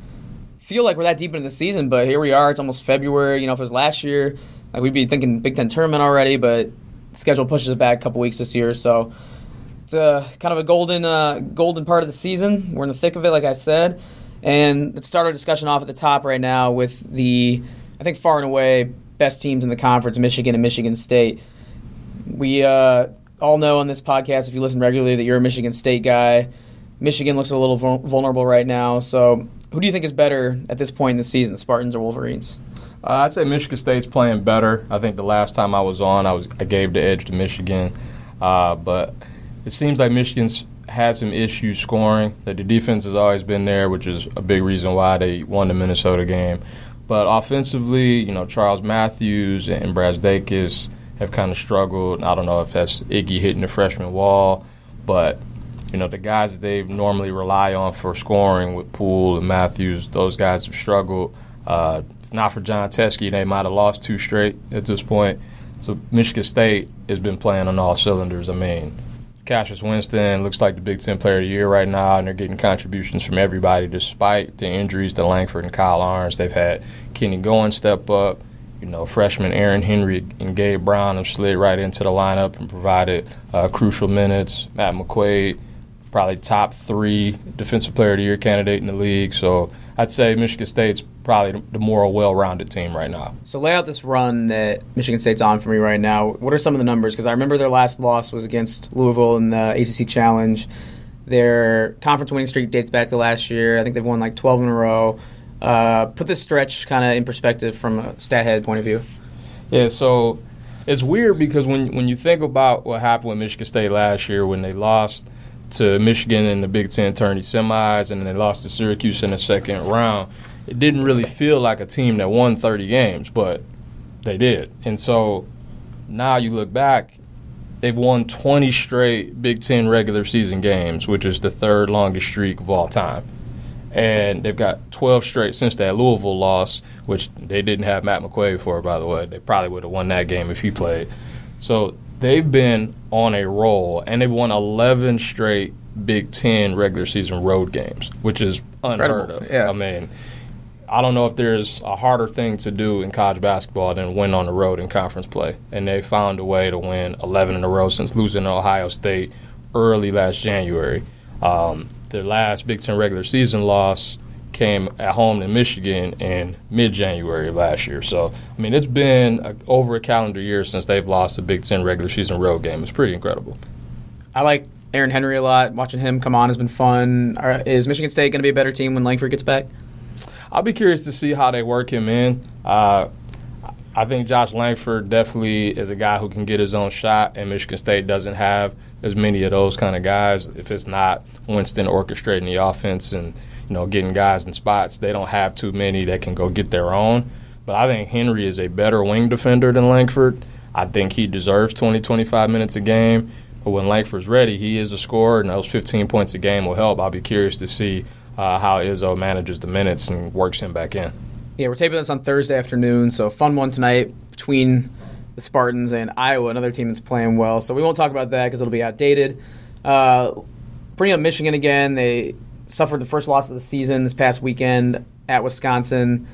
Speaker 1: feel like we're that deep into the season, but here we are. It's almost February. If it was last year, we'd be thinking Big Ten tournament already, but the schedule pushes it back a couple weeks this year. So it's kind of a golden part of the season. We're in the thick of it, like I said. And let's start our discussion off at the top right now with the, I think, far and away best teams in the conference, Michigan and Michigan State. We all know on this podcast, if you listen regularly, that you're a Michigan State guy. Michigan looks a little vulnerable right now. So who do you think is better at this point in the season, the Spartans or Wolverines?
Speaker 3: I'd say Michigan State's playing better. I think the last time I was on, I gave the edge to Michigan. But it seems like Michigan's had some issues scoring. That the defense has always been there, which is a big reason why they won the Minnesota game. But offensively, Charles Matthews and Brazdakis have kind of struggled. I don't know if that's Iggy hitting the freshman wall, but the guys that they normally rely on for scoring with Poole and Matthews, those guys have struggled. If not for John Teskey, they might have lost 2 straight at this point. So Michigan State has been playing on all cylinders. Cassius Winston looks like the Big Ten Player of the Year right now, and they're getting contributions from everybody despite the injuries to Langford and Kyle Arns. They've had Kenny Goins step up. Freshmen Aaron Henry and Gabe Brown have slid right into the lineup and provided crucial minutes. Matt McQuaid, probably top 3 Defensive Player of the Year candidate in the league. So I'd say Michigan State's probably the more well-rounded team right now.
Speaker 1: So lay out this run that Michigan State's on for me right now. What are some of the numbers? Because I remember their last loss was against Louisville in the ACC Challenge. Their conference winning streak dates back to last year. I think they've won 12 in a row. Put this stretch kind of in perspective from a stat head point of view.
Speaker 3: Yeah, so it's weird because when you think about what happened with Michigan State last year when they lost to Michigan in the Big Ten tourney semis and then they lost to Syracuse in the second round, it didn't really feel like a team that won 30 games, but they did. And so now you look back, they've won 20 straight Big Ten regular season games, which is the 3rd longest streak of all time. And they've got 12 straight since that Louisville loss, which they didn't have Matt McQuaid for, by the way. They probably would have won that game if he played. So they've been on a roll, and they've won 11 straight Big Ten regular season road games, which is unheard of.
Speaker 1: Yeah.
Speaker 3: I don't know if there's a harder thing to do in college basketball than win on the road in conference play. And they found a way to win 11 in a row since losing to Ohio State early last January. Their last Big Ten regular season loss came at home to Michigan in mid-January of last year. So, it's been over a calendar year since they've lost a Big Ten regular season road game. It's pretty incredible.
Speaker 1: I like Aaron Henry a lot. Watching him come on has been fun. Is Michigan State going to be a better team when Langford gets back?
Speaker 3: I'll be curious to see how they work him in. I think Josh Langford definitely is a guy who can get his own shot, and Michigan State doesn't have as many of those kind of guys. If it's not Winston orchestrating the offense and getting guys in spots, they don't have too many that can go get their own. But I think Henry is a better wing defender than Langford. I think he deserves 20, 25 minutes a game. But when Langford's ready, he is a scorer, and those 15 points a game will help. I'll be curious to see how Izzo manages the minutes and works him back in.
Speaker 1: Yeah, we're taping this on Thursday afternoon, so fun one tonight between the Spartans and Iowa, another team that's playing well. So we won't talk about that because it'll be outdated. Bring up Michigan again. They suffered the first loss of the season this past weekend at Wisconsin.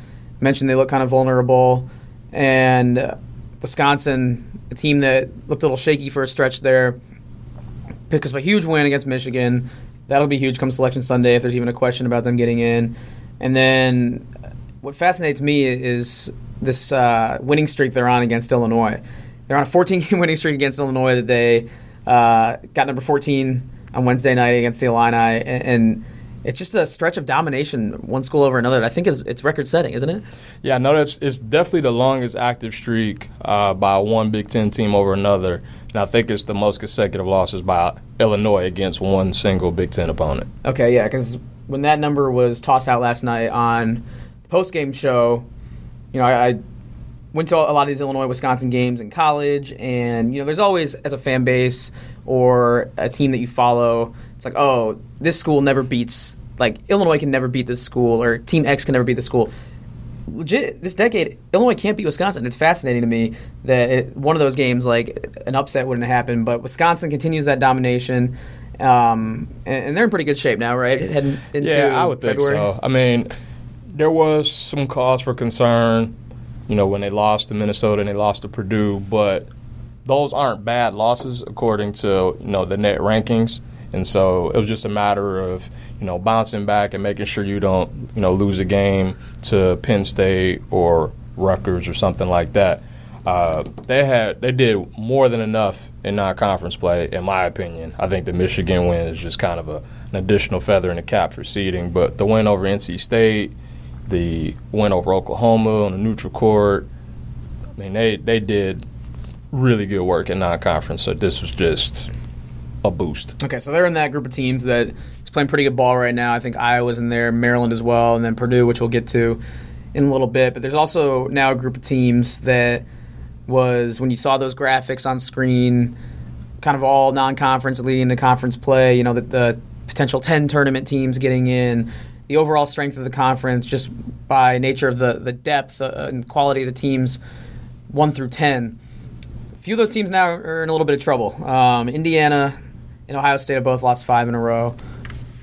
Speaker 1: Mentioned they look kind of vulnerable. And Wisconsin, a team that looked a little shaky for a stretch there, picked up a huge win against Michigan. That'll be huge come Selection Sunday if there's even a question about them getting in. And then what fascinates me is this winning streak they're on against Illinois. They're on a 14-game winning streak against Illinois that they got number 14 on Wednesday night against the Illini. And it's just a stretch of domination, one school over another. I think it's record-setting, isn't it?
Speaker 3: Yeah, no, it's definitely the longest active streak by one Big Ten team over another. And I think it's the most consecutive losses by Illinois against one single Big Ten opponent.
Speaker 1: Okay, yeah, because when that number was tossed out last night on post-game show, I went to a lot of these Illinois-Wisconsin games in college, and, there's always, as a fan base or a team that you follow, it's like, oh, this school never beats, like, Illinois can never beat this school, or Team X can never beat this school. Legit, this decade, Illinois can't beat Wisconsin. It's fascinating to me that one of those games, like, an upset wouldn't happen, but Wisconsin continues that domination, and they're in pretty good shape now, right? Heading into
Speaker 3: I would
Speaker 1: February.
Speaker 3: think so. I mean, there was some cause for concern, when they lost to Minnesota and they lost to Purdue, but those aren't bad losses according to, the net rankings. And so it was just a matter of, bouncing back and making sure you don't, lose a game to Penn State or Rutgers or something like that. They did more than enough in non-conference play, in my opinion. I think the Michigan win is just kind of an additional feather in the cap for seeding. But the win over NC State, the win over Oklahoma on a neutral court, I mean, they did really good work in non-conference. So this was just a boost.
Speaker 1: Okay, so they're in that group of teams that is playing pretty good ball right now. I think Iowa's in there, Maryland as well, and then Purdue, which we'll get to in a little bit. But there's also now a group of teams that was, when you saw those graphics on screen, kind of all non-conference leading into conference play, the potential 10 tournament teams getting in, the overall strength of the conference just by nature of the depth and quality of the teams 1 through 10. A few of those teams now are in a little bit of trouble. Indiana and Ohio State have both lost 5 in a row.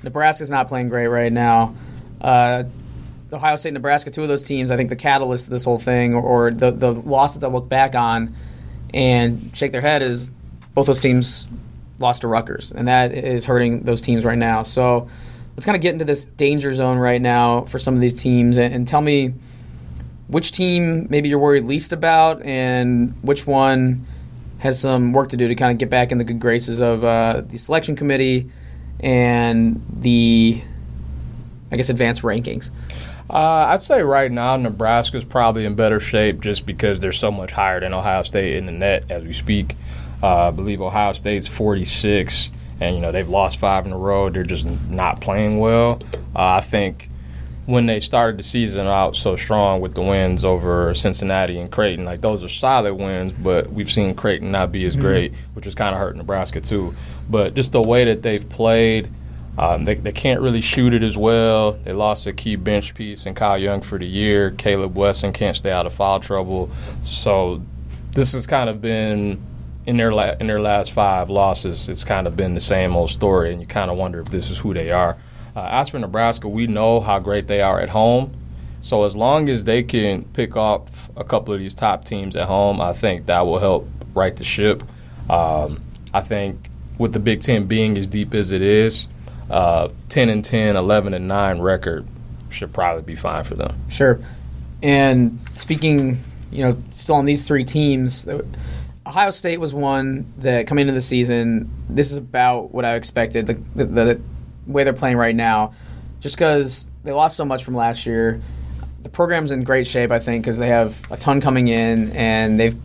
Speaker 1: Nebraska's not playing great right now. Ohio State and Nebraska, 2 of those teams, I think the catalyst of this whole thing, or the loss that they'll look back on and shake their head, is both those teams lost to Rutgers, and that is hurting those teams right now. So let's kind of get into this danger zone right now for some of these teams, and tell me which team maybe you're worried least about and which one has some work to do to kind of get back in the good graces of the selection committee and the, I guess, advanced rankings.
Speaker 3: I'd say right now Nebraska's probably in better shape just because they're so much higher than Ohio State in the net as we speak. I believe Ohio State's 46, and they've lost 5 in a row. They're just not playing well. I think when they started the season out so strong with the wins over Cincinnati and Creighton, like, those are solid wins, but we've seen Creighton not be as great, which has kind of hurt Nebraska too. But just the way that they've played, they can't really shoot it as well. They lost a key bench piece in Kyle Young for the year. Caleb Wesson can't stay out of foul trouble. So this has kind of been, in their last 5 losses, it's kind of been the same old story, and you kind of wonder if this is who they are. As for Nebraska, we know how great they are at home. So as long as they can pick off a couple of these top teams at home, I think that will help right the ship. I think with the Big Ten being as deep as it is, 10-10, 11-9 record should probably be fine for them.
Speaker 1: Sure. And speaking, still on these 3 teams, Ohio State was one that, coming into the season, this is about what I expected, the way they're playing right now, just because they lost so much from last year. The program's in great shape, I think, because they have a ton coming in, and they've,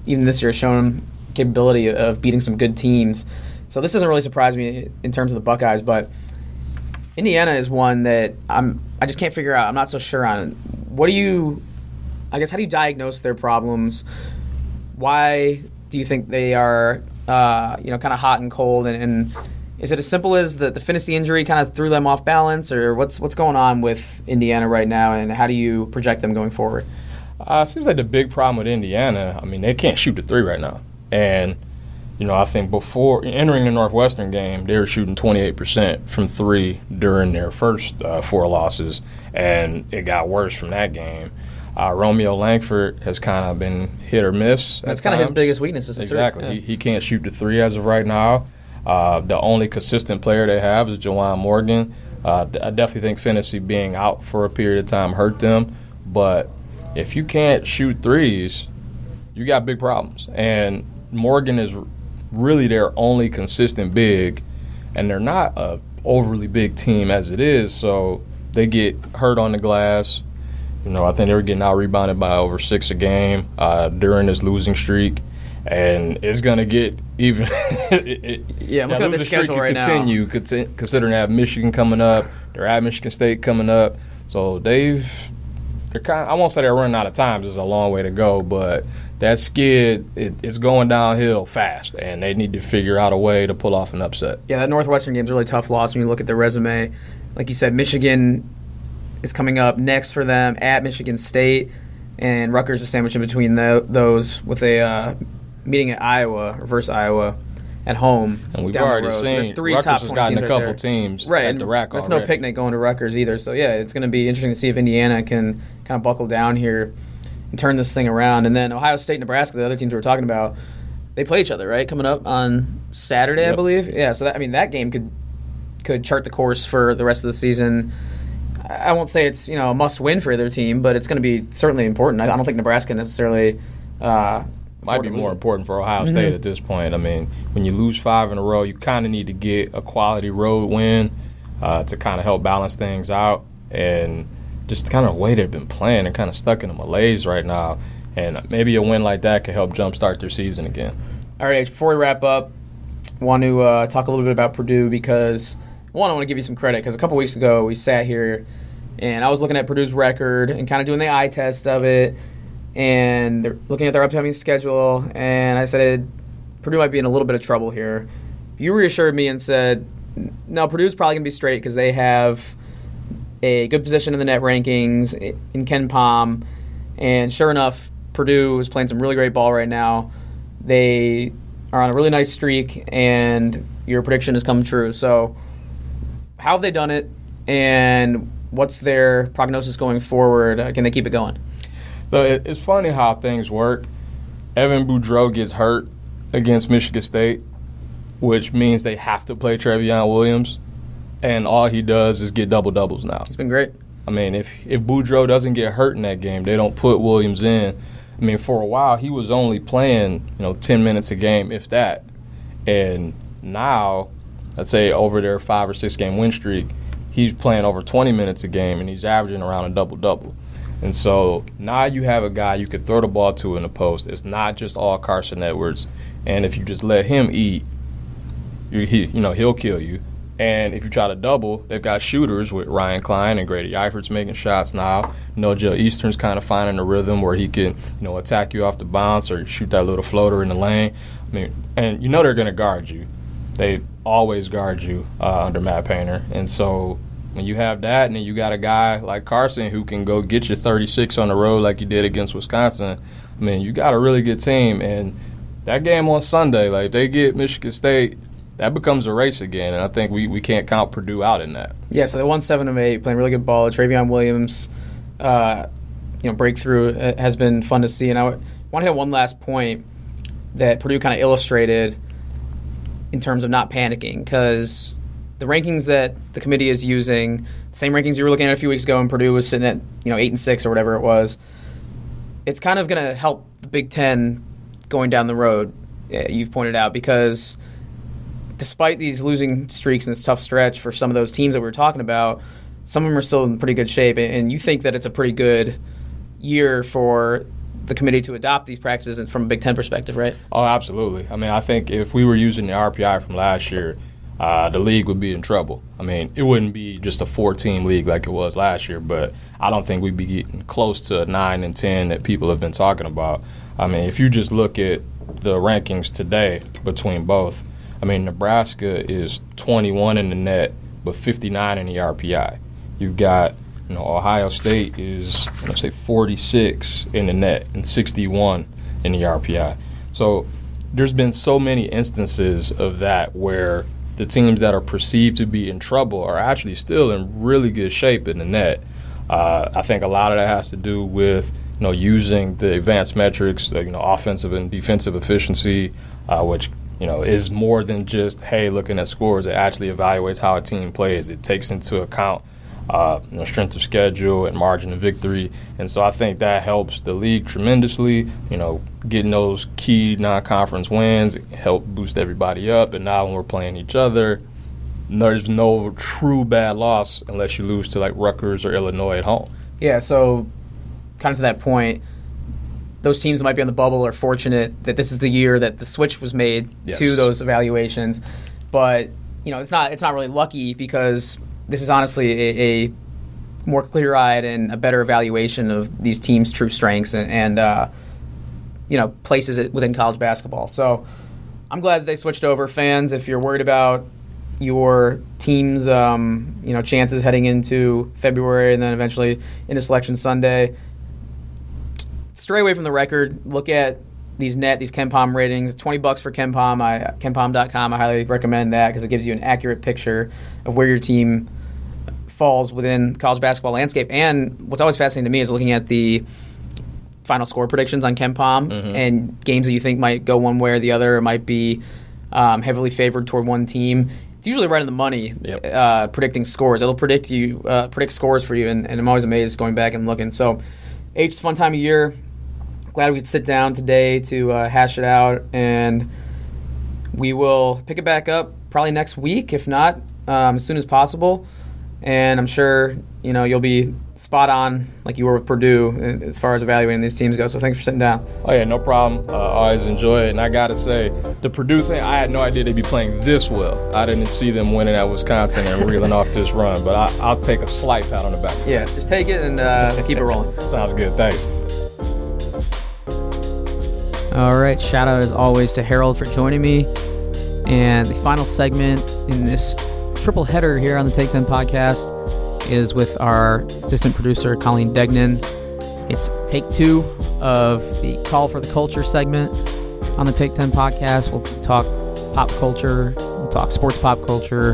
Speaker 1: even this year, shown capability of beating some good teams. So this doesn't really surprise me in terms of the Buckeyes, but Indiana is one that I just can't figure out. I'm not so sure on. How do you diagnose their problems? Why do you think they are, kind of hot and cold? And is it as simple as the Finney injury kind of threw them off balance, or what's going on with Indiana right now, and how do you project them going forward?
Speaker 3: Seems like the big problem with Indiana, I mean, they can't shoot the 3 right now. And, I think before entering the Northwestern game, they were shooting 28% from 3 during their first 4 losses, and it got worse from that game. Romeo Langford has kind of been hit or miss.
Speaker 1: That's kind of his biggest weakness is the 3.
Speaker 3: Exactly. Yeah. He can't shoot the 3 as of right now. The only consistent player they have is Juwan Morgan. I definitely think Finney being out for a period of time hurt them. But if you can't shoot 3s, you got big problems. And Morgan is really their only consistent big, and they're not a overly big team as it is, so they get hurt on the glass. I think they were getting out-rebounded by over 6 a game during this losing streak, and it's going to get even.
Speaker 1: I'm looking at the schedule right
Speaker 3: now. Considering they have Michigan coming up, they're at Michigan State coming up, so they've I won't say they're running out of time. There's a long way to go, but that skid, it's going downhill fast, and they need to figure out a way to pull off an upset.
Speaker 1: Yeah, that Northwestern game's a really tough loss when you look at their resume. Like you said, Michigan is coming up next for them at Michigan State, and Rutgers is sandwiched in between those with a meeting at Iowa, versus Iowa, at home.
Speaker 3: And we've already seen
Speaker 1: so three
Speaker 3: Rutgers
Speaker 1: top
Speaker 3: has
Speaker 1: 20
Speaker 3: gotten
Speaker 1: teams
Speaker 3: a couple
Speaker 1: right
Speaker 3: teams
Speaker 1: right,
Speaker 3: at the rack
Speaker 1: that's
Speaker 3: already.
Speaker 1: no picnic going to Rutgers either. So, yeah, it's going to be interesting to see if Indiana can kind of buckle down here and turn this thing around. And then Ohio State, Nebraska, the other teams we were talking about, they play each other, right, coming up on Saturday,
Speaker 3: Yep.
Speaker 1: I believe. Yeah, so that game could chart the course for the rest of the season. I won't say it's a must-win for either team, but it's going to be certainly important. I don't think Nebraska necessarily
Speaker 3: might be more important for Ohio State at this point. I mean, when you lose 5 in a row, you kind of need to get a quality road win to kind of help balance things out. And just kind of the way they've been playing, they're kind of stuck in a malaise right now. And maybe a win like that could help jumpstart their season again.
Speaker 1: All right, before we wrap up, I want to talk a little bit about Purdue because, one, I want to give you some credit because a couple weeks ago we sat here and I was looking at Purdue's record and kind of doing the eye test of it. And they're looking at their upcoming schedule, and I said Purdue might be in a little bit of trouble here. You reassured me and said, no, Purdue's probably going to be straight because they have a good position in the net rankings in Ken Pom. And sure enough, Purdue is playing some really great ball right now. They are on a really nice streak, and your prediction has come true. So how have they done it, and what's their prognosis going forward? Can they keep it going?
Speaker 3: So it's funny how things work. Evan Boudreaux gets hurt against Michigan State, which means they have to play Trevion Williams, and all he does is get double-doubles now.
Speaker 1: It's been great.
Speaker 3: I mean, if Boudreaux doesn't get hurt in that game, they don't put Williams in. I mean, for a while, he was only playing 10 minutes a game, if that. And now, let's say over their 5 or 6 game win streak, he's playing over 20 minutes a game, and he's averaging around a double-double. And so now you have a guy you could throw the ball to in the post. It's not just all Carson Edwards. And if you just let him eat, he'll kill you. And if you try to double, they've got shooters with Ryan Klein and Grady Eifert's making shots now. Joe Eastern's kind of finding a rhythm where he can, attack you off the bounce or shoot that little floater in the lane. I mean, and they're going to guard you. They always guard you under Matt Painter. And so when you have that, and then you got a guy like Carson who can go get you 36 on the road like he did against Wisconsin, I mean, you got a really good team. And that game on Sunday, like if they get Michigan State, that becomes a race again. And I think we can't count Purdue out in that.
Speaker 1: Yeah, so they won 7 of 8, playing really good ball. Trevion Williams, breakthrough has been fun to see. And I want to hit one last point that Purdue kind of illustrated in terms of not panicking, because the rankings that the committee is using, the same rankings you were looking at a few weeks ago, and Purdue was sitting at 8-6 or whatever it was. It's kind of going to help the Big Ten going down the road. You've pointed out, because despite these losing streaks and this tough stretch for some of those teams that we were talking about, some of them are still in pretty good shape. And you think that it's a pretty good year for the committee to adopt these practices from a Big Ten perspective, right?
Speaker 3: Oh, absolutely. I mean, I think if we were using the RPI from last year, the league would be in trouble. I mean, it wouldn't be just a 4-team league like it was last year, but I don't think we'd be getting close to 9 and 10 that people have been talking about. I mean, if you just look at the rankings today between both, I mean, Nebraska is 21 in the net, but 59 in the RPI. You've got, Ohio State is, 46 in the net and 61 in the RPI. So there's been so many instances of that where the teams that are perceived to be in trouble are actually still in really good shape in the net. I think a lot of that has to do with, using the advanced metrics, offensive and defensive efficiency, which is more than just, hey, looking at scores. It actually evaluates how a team plays. It takes into account strength of schedule and margin of victory. And so I think that helps the league tremendously. Getting those key non-conference wins help boost everybody up. And now when we're playing each other, there's no true bad loss unless you lose to, like, Rutgers or Illinois at home.
Speaker 1: Yeah, so kind of to that point, those teams that might be on the bubble are fortunate that this is the year that the switch was made to those evaluations. But, it's not really lucky, because this is honestly a more clear-eyed and a better evaluation of these teams' true strengths and places within college basketball. So I'm glad that they switched over. Fans, if you're worried about your team's chances heading into February and then eventually into Selection Sunday, stray away from the record. Look at these KenPom ratings. $20 for KenPom. KenPom.com. I highly recommend that because it gives you an accurate picture of where your team falls within college basketball landscape. And what's always fascinating to me is looking at the final score predictions on KenPom and games that you think might go one way or the other, or might be heavily favored toward one team. It's usually right on the money. Predicting scores. It'll predict scores for you, and I'm always amazed going back and looking. So, it's a fun time of year. Glad we could sit down today to hash it out, and we will pick it back up probably next week, if not as soon as possible. And I'm sure you'll be spot on like you were with Purdue as far as evaluating these teams go. So thanks for sitting down.
Speaker 3: Oh yeah, no problem. Always enjoy it. And I gotta say, the Purdue thing, I had no idea they'd be playing this well. I didn't see them winning at Wisconsin and reeling off this run. But I'll take a slight pat on the back.
Speaker 1: Yeah, just take it and keep it rolling.
Speaker 3: Sounds good. Thanks.
Speaker 1: All right, shout out as always to Harold for joining me. And the final segment in this triple header here on the Take 10 podcast is with our assistant producer, Colleen Degnan. It's take 2 of the Call for the Culture segment on the Take 10 podcast. We'll talk pop culture, we'll talk sports pop culture,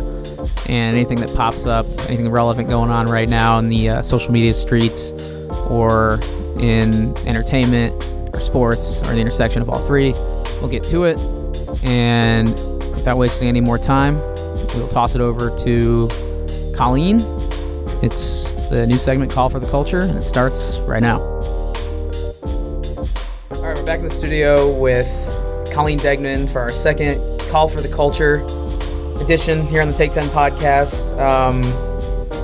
Speaker 1: and anything that pops up, anything relevant going on right now in the social media streets or in entertainment or sports or the intersection of all three. We'll get to it, and without wasting any more time, we'll toss it over to Colleen. It's the new segment, Call for the Culture, and it starts right now. All right, we're back in the studio with Colleen Degnan for our second Call for the Culture edition here on the Take 10 podcast.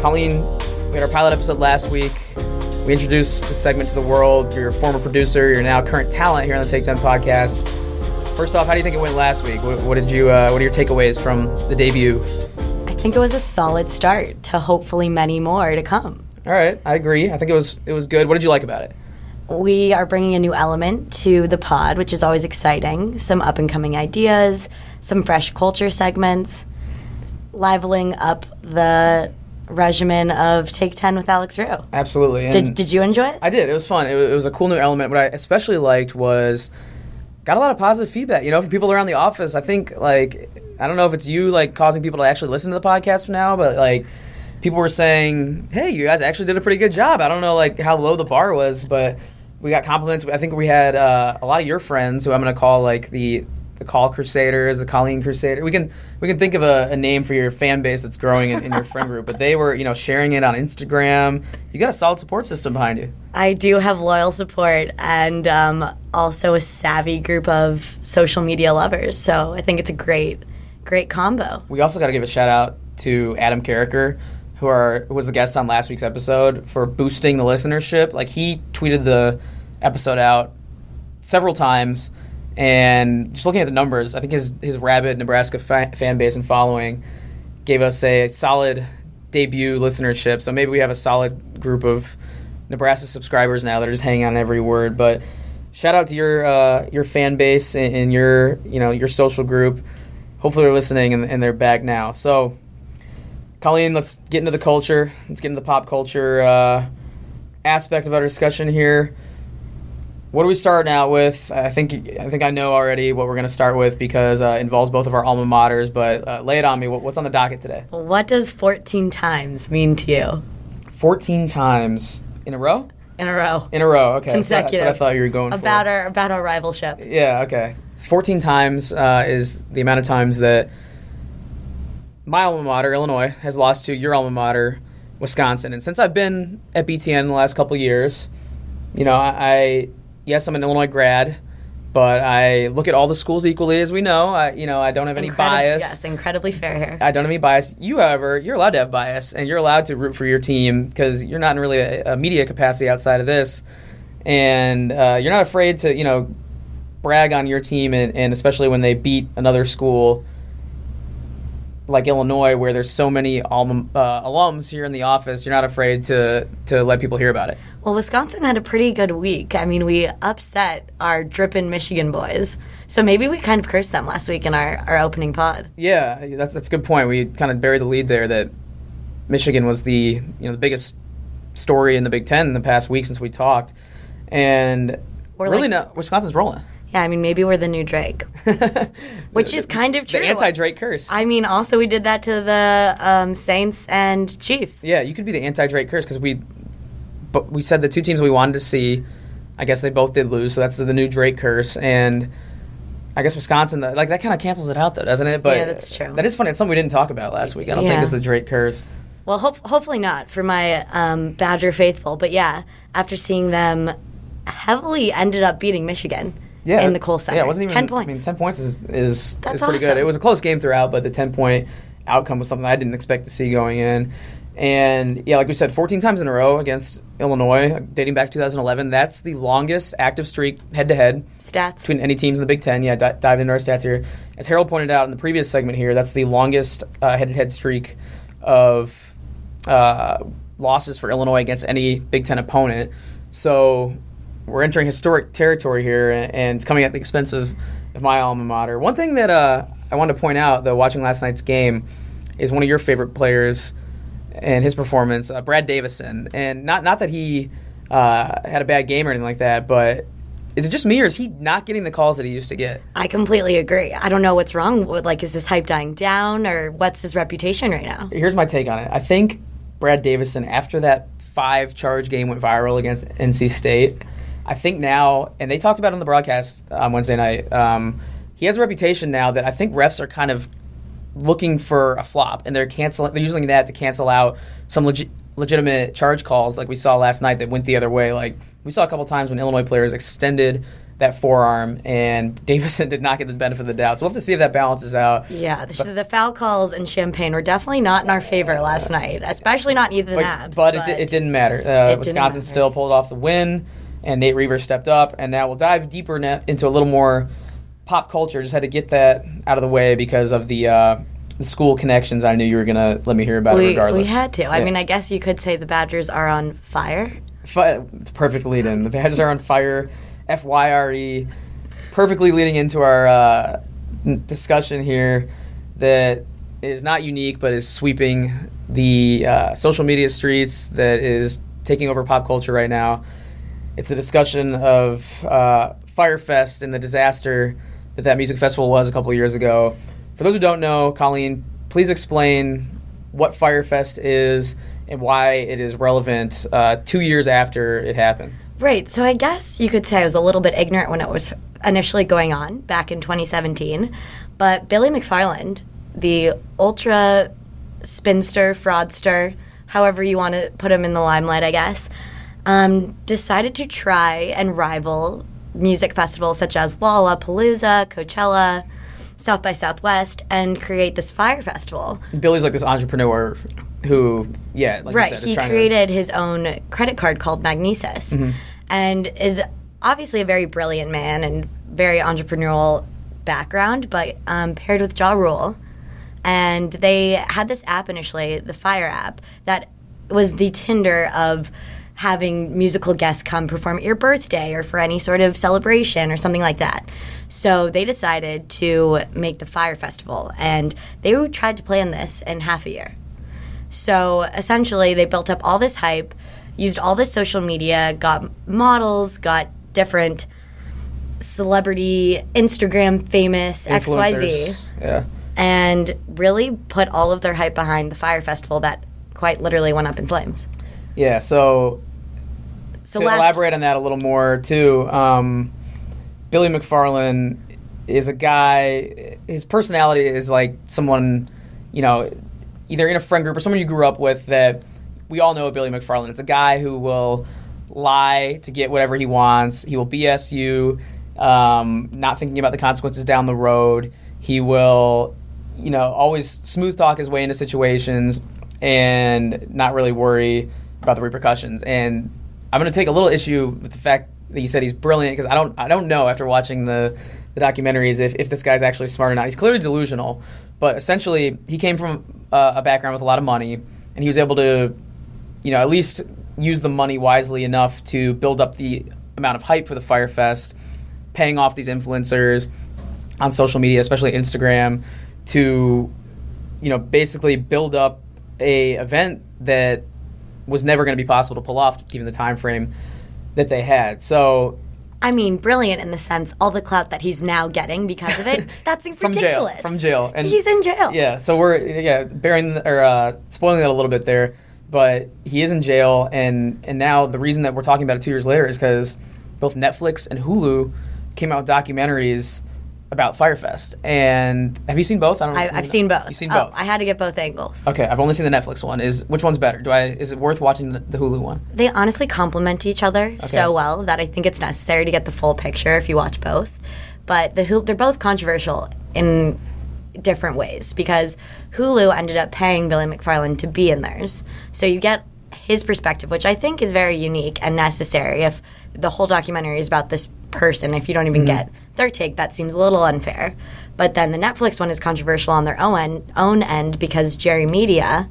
Speaker 1: Colleen, we had our pilot episode last week. We introduced the segment to the world. You're a former producer. You're now current talent here on the Take 10 podcast. First off, how do you think it went last week? What are your takeaways from the debut?
Speaker 4: I think it was a solid start to hopefully many more to come.
Speaker 1: All right, I agree. I think it was good. What did you like about it?
Speaker 4: We are bringing a new element to the pod, which is always exciting. Some up-and-coming ideas, some fresh culture segments, liveling up the regimen of Take 10 with Alex Roux.
Speaker 1: Absolutely.
Speaker 4: And did you enjoy it?
Speaker 1: I did. It was fun. It was a cool new element. What I especially liked was got a lot of positive feedback. From people around the office. I think, I don't know if it's you, causing people to actually listen to the podcast now, but, people were saying, hey, you guys actually did a pretty good job. I don't know, how low the bar was, but we got compliments. I think we had a lot of your friends who I'm going to call, the Call Crusaders, the Colleen Crusader. We can think of a name for your fan base that's growing in your friend group. But they were, sharing it on Instagram. You got a solid support system behind you.
Speaker 4: I do have loyal support and also a savvy group of social media lovers. So I think it's a great combo.
Speaker 1: We also got to give a shout out to Adam Carricker, who was the guest on last week's episode, for boosting the listenership. He tweeted the episode out several times. And just looking at the numbers, I think his rabid Nebraska fan base and following gave us a solid debut listenership. So maybe we have a solid group of Nebraska subscribers now that are just hanging on every word. But shout out to your fan base and your social group. Hopefully they're listening and they're back now. So, Colleen, let's get into the culture. Let's get into the pop culture aspect of our discussion here. What are we starting out with? I think I know already what we're going to start with because it involves both of our alma maters, but lay it on me. What's on the docket today?
Speaker 4: What does 14 times mean to you?
Speaker 1: 14 times in a row?
Speaker 4: In a row.
Speaker 1: In a row, okay.
Speaker 4: Consecutive.
Speaker 1: That's what I thought you were going
Speaker 4: about
Speaker 1: for.
Speaker 4: About our rivalship.
Speaker 1: Yeah, okay. 14 times is the amount of times that my alma mater, Illinois, has lost to your alma mater, Wisconsin. And since I've been at BTN in the last couple of years, yes, I'm an Illinois grad, but I look at all the schools equally, as we know. I don't have any bias.
Speaker 4: Yes, incredibly fair here.
Speaker 1: I don't have any bias. You, however, you're allowed to have bias, and you're allowed to root for your team because you're not in really a media capacity outside of this. And you're not afraid to, brag on your team, and especially when they beat another school like Illinois, where there's so many alums here in the office, you're not afraid to let people hear about it.
Speaker 4: Well, Wisconsin had a pretty good week. I mean, we upset our drippin' Michigan boys. So maybe we kind of cursed them last week in our opening pod.
Speaker 1: Yeah, that's a good point. We kind of buried the lead there that Michigan was the biggest story in the Big Ten in the past week since we talked. And Wisconsin's rolling.
Speaker 4: Yeah, I mean, maybe we're the new Drake, which is kind of true.
Speaker 1: The anti-Drake curse.
Speaker 4: I mean, also we did that to the Saints and Chiefs.
Speaker 1: Yeah, you could be the anti-Drake curse because we said the two teams we wanted to see. I guess they both did lose, so that's the new Drake curse. And I guess Wisconsin, that kind of cancels it out, though, doesn't it? But
Speaker 4: yeah, that's true.
Speaker 1: That is funny. It's something we didn't talk about last week. I don't think it's the Drake curse.
Speaker 4: Well, hopefully not for my Badger faithful. But yeah, after seeing them heavily ended up beating Michigan.
Speaker 1: Yeah,
Speaker 4: in the Kohl Center.
Speaker 1: Yeah, it wasn't even
Speaker 4: 10 points.
Speaker 1: I mean, 10 points is pretty
Speaker 4: awesome.
Speaker 1: good. It was a close game throughout, but the 10-point outcome was something I didn't expect to see going in. And yeah, like we said, 14 times in a row against Illinois, dating back to 2011. That's the longest active streak head-to-head
Speaker 4: stats
Speaker 1: between any teams in the Big Ten. Yeah, dive into our stats here. As Harold pointed out in the previous segment here, that's the longest head-to-head streak of losses for Illinois against any Big Ten opponent. So we're entering historic territory here, and it's coming at the expense of my alma mater. One thing that I wanted to point out, though, watching last night's game, is one of your favorite players and his performance, Brad Davison. And not that he had a bad game or anything like that, but is it just me, or is he not getting the calls that he used to get?
Speaker 4: I completely agree. I don't know what's wrong. Is his hype dying down, or what's his reputation right now?
Speaker 1: Here's my take on it. I think Brad Davison, after that 5-charge game went viral against NC State, I think now, and they talked about it on the broadcast on Wednesday night, he has a reputation now that I think refs are kind of looking for a flop, and they're using that to cancel out some legitimate charge calls like we saw last night that went the other way. Like we saw a couple times when Illinois players extended that forearm, and Davison did not get the benefit of the doubt. So we'll have to see if that balances out.
Speaker 4: Yeah, the foul calls and Champaign were definitely not in our favor last night, especially not either the Nabs.
Speaker 1: But it didn't matter. Wisconsin still pulled off the win, and Nate Reaver stepped up. And now we'll dive deeper into a little more pop culture. Just had to get that out of the way because of the school connections. I knew you were going to let me hear about it regardless.
Speaker 4: We had to.
Speaker 1: Yeah.
Speaker 4: I mean, I guess you could say the Badgers are on fire.
Speaker 1: It's a perfect lead-in. The Badgers are on fire. FYRE. Perfectly leading into our discussion here that is not unique but is sweeping the social media streets, that is taking over pop culture right now. It's the discussion of Firefest and the disaster that music festival was a couple of years ago. For those who don't know, Colleen, please explain what Firefest is and why it is relevant 2 years after it happened.
Speaker 4: Right. So I guess you could say I was a little bit ignorant when it was initially going on back in 2017. But Billy McFarland, the ultra spinster, fraudster, however you want to put him in the limelight, I guess, decided to try and rival music festivals such as Lollapalooza, Coachella, South by Southwest, and create this Fire Festival.
Speaker 1: Billy's like this entrepreneur who, like
Speaker 4: right,
Speaker 1: you said,
Speaker 4: he created his own credit card called Magnesis, and is obviously a very brilliant man and very entrepreneurial background, but paired with Ja Rule. And they had this app initially, the Fire app, that was the Tinder of having musical guests come perform at your birthday or for any sort of celebration or something like that. So they decided to make the Fire Festival, and they tried to plan this in half a year. So essentially they built up all this hype, used all this social media, got models, got different celebrity, Instagram famous,
Speaker 1: influencers.
Speaker 4: XYZ, and really put all of their hype behind the Fire Festival that quite literally went up in flames.
Speaker 1: Yeah, so to elaborate on that a little more, too, Billy McFarland is a guy, his personality is like someone, either in a friend group or someone you grew up with that we all know Billy McFarland. It's a guy who will lie to get whatever he wants. He will BS you, not thinking about the consequences down the road. He will, always smooth talk his way into situations and not really worry about the repercussions. And I'm going to take a little issue with the fact that you said he's brilliant, because I don't know after watching the the documentary is if this guy's actually smart or not. He's clearly delusional, but essentially he came from a background with a lot of money, and he was able to, at least use the money wisely enough to build up the amount of hype for the Fyre Fest, paying off these influencers on social media, especially Instagram, to, basically build up a event that was never going to be possible to pull off given the time frame that they had. So,
Speaker 4: I mean, brilliant in the sense, all the clout that he's now getting because of it, that's ridiculous.
Speaker 1: From jail. And
Speaker 4: he's in jail.
Speaker 1: Yeah, so we're spoiling that a little bit there, but he is in jail, and now the reason that we're talking about it 2 years later is because both Netflix and Hulu came out with documentaries about Fyre Fest. And have you seen both?
Speaker 4: I've seen both.
Speaker 1: You've seen both?
Speaker 4: I had to get both angles.
Speaker 1: Okay, I've only seen the Netflix one. Which one's better? Is it worth watching the Hulu one?
Speaker 4: They honestly complement each other so well that I think it's necessary to get the full picture if you watch both. But they're both controversial in different ways because Hulu ended up paying Billy McFarland to be in theirs. So you get his perspective, which I think is very unique and necessary. If the whole documentary is about this person, if you don't even get their take, that seems a little unfair. But then the Netflix one is controversial on their own end because Jerry Media,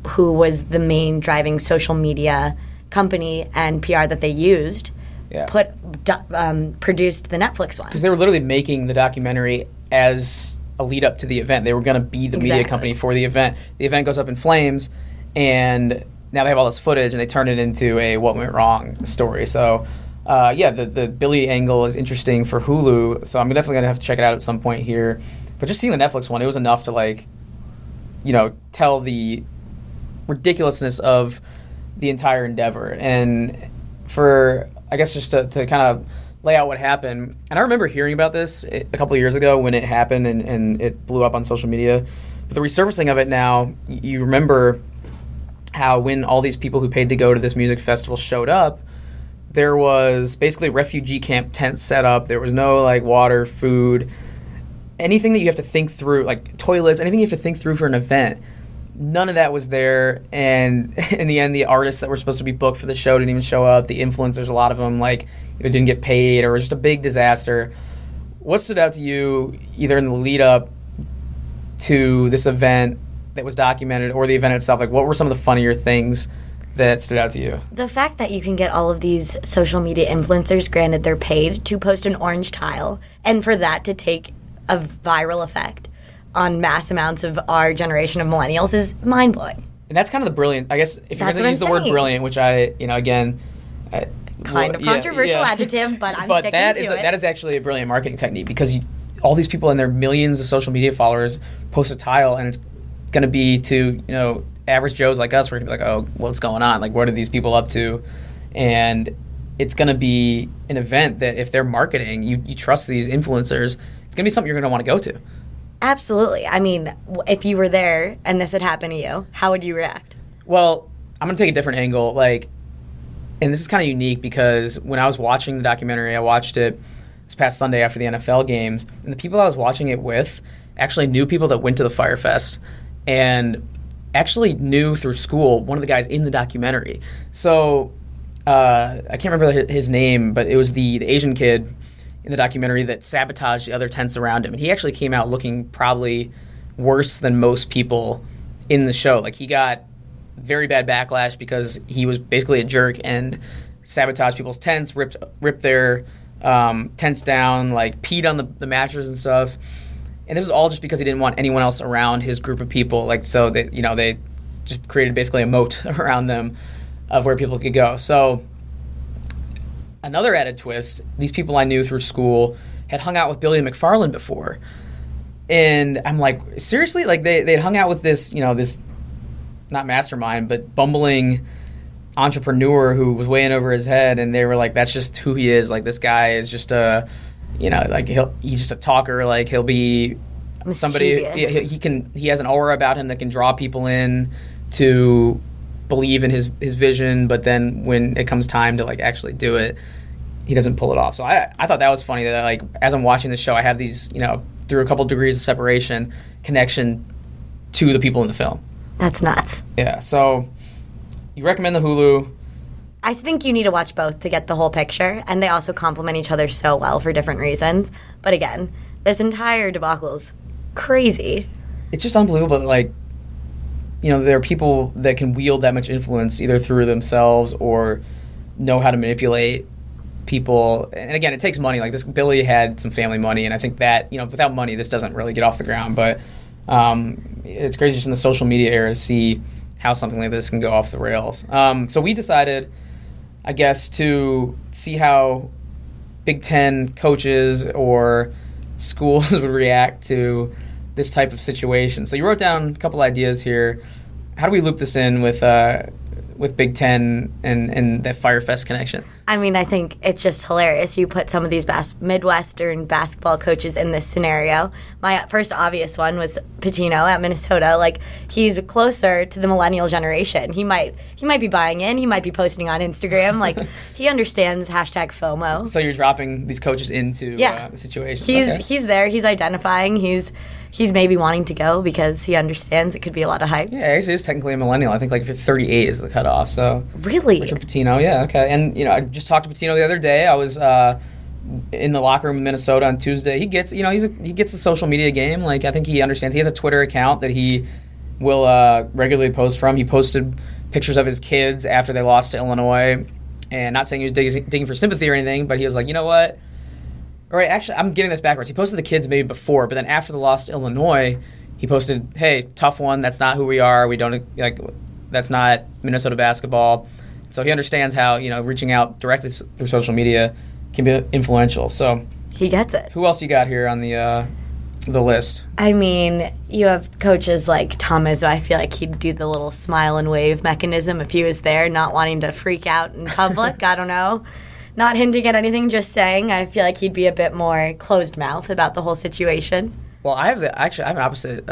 Speaker 4: who was the main driving social media company and PR that they used, produced the Netflix one.
Speaker 1: Because they were literally making the documentary as a lead up to the event. They were going to be the media company for the event. The event goes up in flames, and now they have all this footage, and they turn it into a what went wrong story. So, the Billy angle is interesting for Hulu, so I'm definitely going to have to check it out at some point here. But just seeing the Netflix one, it was enough to, tell the ridiculousness of the entire endeavor. And for, I guess, just to kind of lay out what happened. And I remember hearing about this a couple of years ago when it happened and it blew up on social media. But the resurfacing of it now, you remember how when all these people who paid to go to this music festival showed up, there was basically a refugee camp tent set up. There was no, water, food, anything that you have to think through, toilets, anything you have to think through for an event. None of that was there, and in the end, the artists that were supposed to be booked for the show didn't even show up. The influencers, a lot of them, either didn't get paid or it was just a big disaster. What stood out to you, either in the lead-up to this event that was documented or the event itself? What were some of the funnier things that stood out to you?
Speaker 4: The fact that you can get all of these social media influencers, granted they're paid, to post an orange tile, and for that to take a viral effect on mass amounts of our generation of millennials is mind-blowing.
Speaker 1: And that's kind of the brilliant, I guess, if you're going to use the word brilliant, which I, again...
Speaker 4: kind of controversial adjective, but I'm sticking to it.
Speaker 1: That is actually a brilliant marketing technique because all these people and their millions of social media followers post a tile, and it's going to be to, average Joes like us, we're going to be like, oh, what's going on? What are these people up to? And it's going to be an event that if they're marketing, you trust these influencers, it's going to be something you're going to want to go to.
Speaker 4: Absolutely. I mean, if you were there and this had happened to you, how would you react?
Speaker 1: Well, I'm going to take a different angle. And this is kind of unique because when I was watching the documentary, I watched it this past Sunday after the NFL games, and the people I was watching it with actually knew people that went to the Fyre Fest and actually knew through school one of the guys in the documentary. So I can't remember his name, but it was the Asian kid in the documentary that sabotaged the other tents around him. And he actually came out looking probably worse than most people in the show. He got very bad backlash because he was basically a jerk and sabotaged people's tents, ripped their tents down, peed on the mattress and stuff. And this was all just because he didn't want anyone else around his group of people. So they just created basically a moat around them of where people could go. So another added twist, these people I knew through school had hung out with Billy McFarland before. And I'm like, seriously? They'd hung out with this, this, not mastermind, but bumbling entrepreneur who was way in over his head. And they were like, that's just who he is. This guy is just a, he's just a talker. He'll be somebody, he has an aura about him that can draw people in to believe in his vision, but then when it comes time to actually do it, he doesn't pull it off. So I thought that was funny that as I'm watching the show, I have these, through a couple degrees of separation, connection to the people in the film.
Speaker 4: That's nuts.
Speaker 1: Yeah, so you recommend the Hulu.
Speaker 4: I think you need to watch both to get the whole picture, and they also complement each other so well for different reasons. But again, this entire debacle's crazy.
Speaker 1: It's just unbelievable that, like, there are people that can wield that much influence either through themselves or know how to manipulate people. And again, it takes money. Like, this Billy had some family money, and I think that, without money, this doesn't really get off the ground. But it's crazy just in the social media era to see how something like this can go off the rails. So we decided, I guess, to see how Big Ten coaches or schools would react to this type of situation. So you wrote down a couple ideas here. How do we loop this in with Big Ten and that Firefest connection? I
Speaker 4: mean, I think it's just hilarious. You put some of these Midwestern basketball coaches in this scenario. My first obvious one was Pitino at Minnesota. Like, he's closer to the millennial generation. He might be buying in. He might be posting on Instagram. Like, he understands #FOMO.
Speaker 1: So you're dropping these coaches into the situation.
Speaker 4: He's there. He's identifying. He's maybe wanting to go because he understands it could be a lot of hype.
Speaker 1: Yeah, actually, he's technically a millennial. I think, like, if you're 38 is the cutoff. So
Speaker 4: really,
Speaker 1: Richard Pitino, yeah, okay. And I just talked to Pitino the other day. I was in the locker room in Minnesota on Tuesday. He gets, he gets the social media game. Like, I think he understands. He has a Twitter account that he will regularly post from. He posted pictures of his kids after they lost to Illinois, and not saying he was digging for sympathy or anything, but he was like, you know what? All right, actually, I'm getting this backwards. He posted the kids maybe before, but then after the loss to Illinois, he posted, hey, tough one. That's not who we are. We don't, that's not Minnesota basketball. So he understands how, reaching out directly through social media can be influential. So
Speaker 4: he gets it.
Speaker 1: Who else you got here on the list?
Speaker 4: I mean, you have coaches like Tom Izzo. I feel like he'd do the little smile and wave mechanism if he was there, not wanting to freak out in public. I don't know. Not hinting at anything, just saying. I feel like he'd be a bit more closed mouth about the whole situation.
Speaker 1: Well, I have an opposite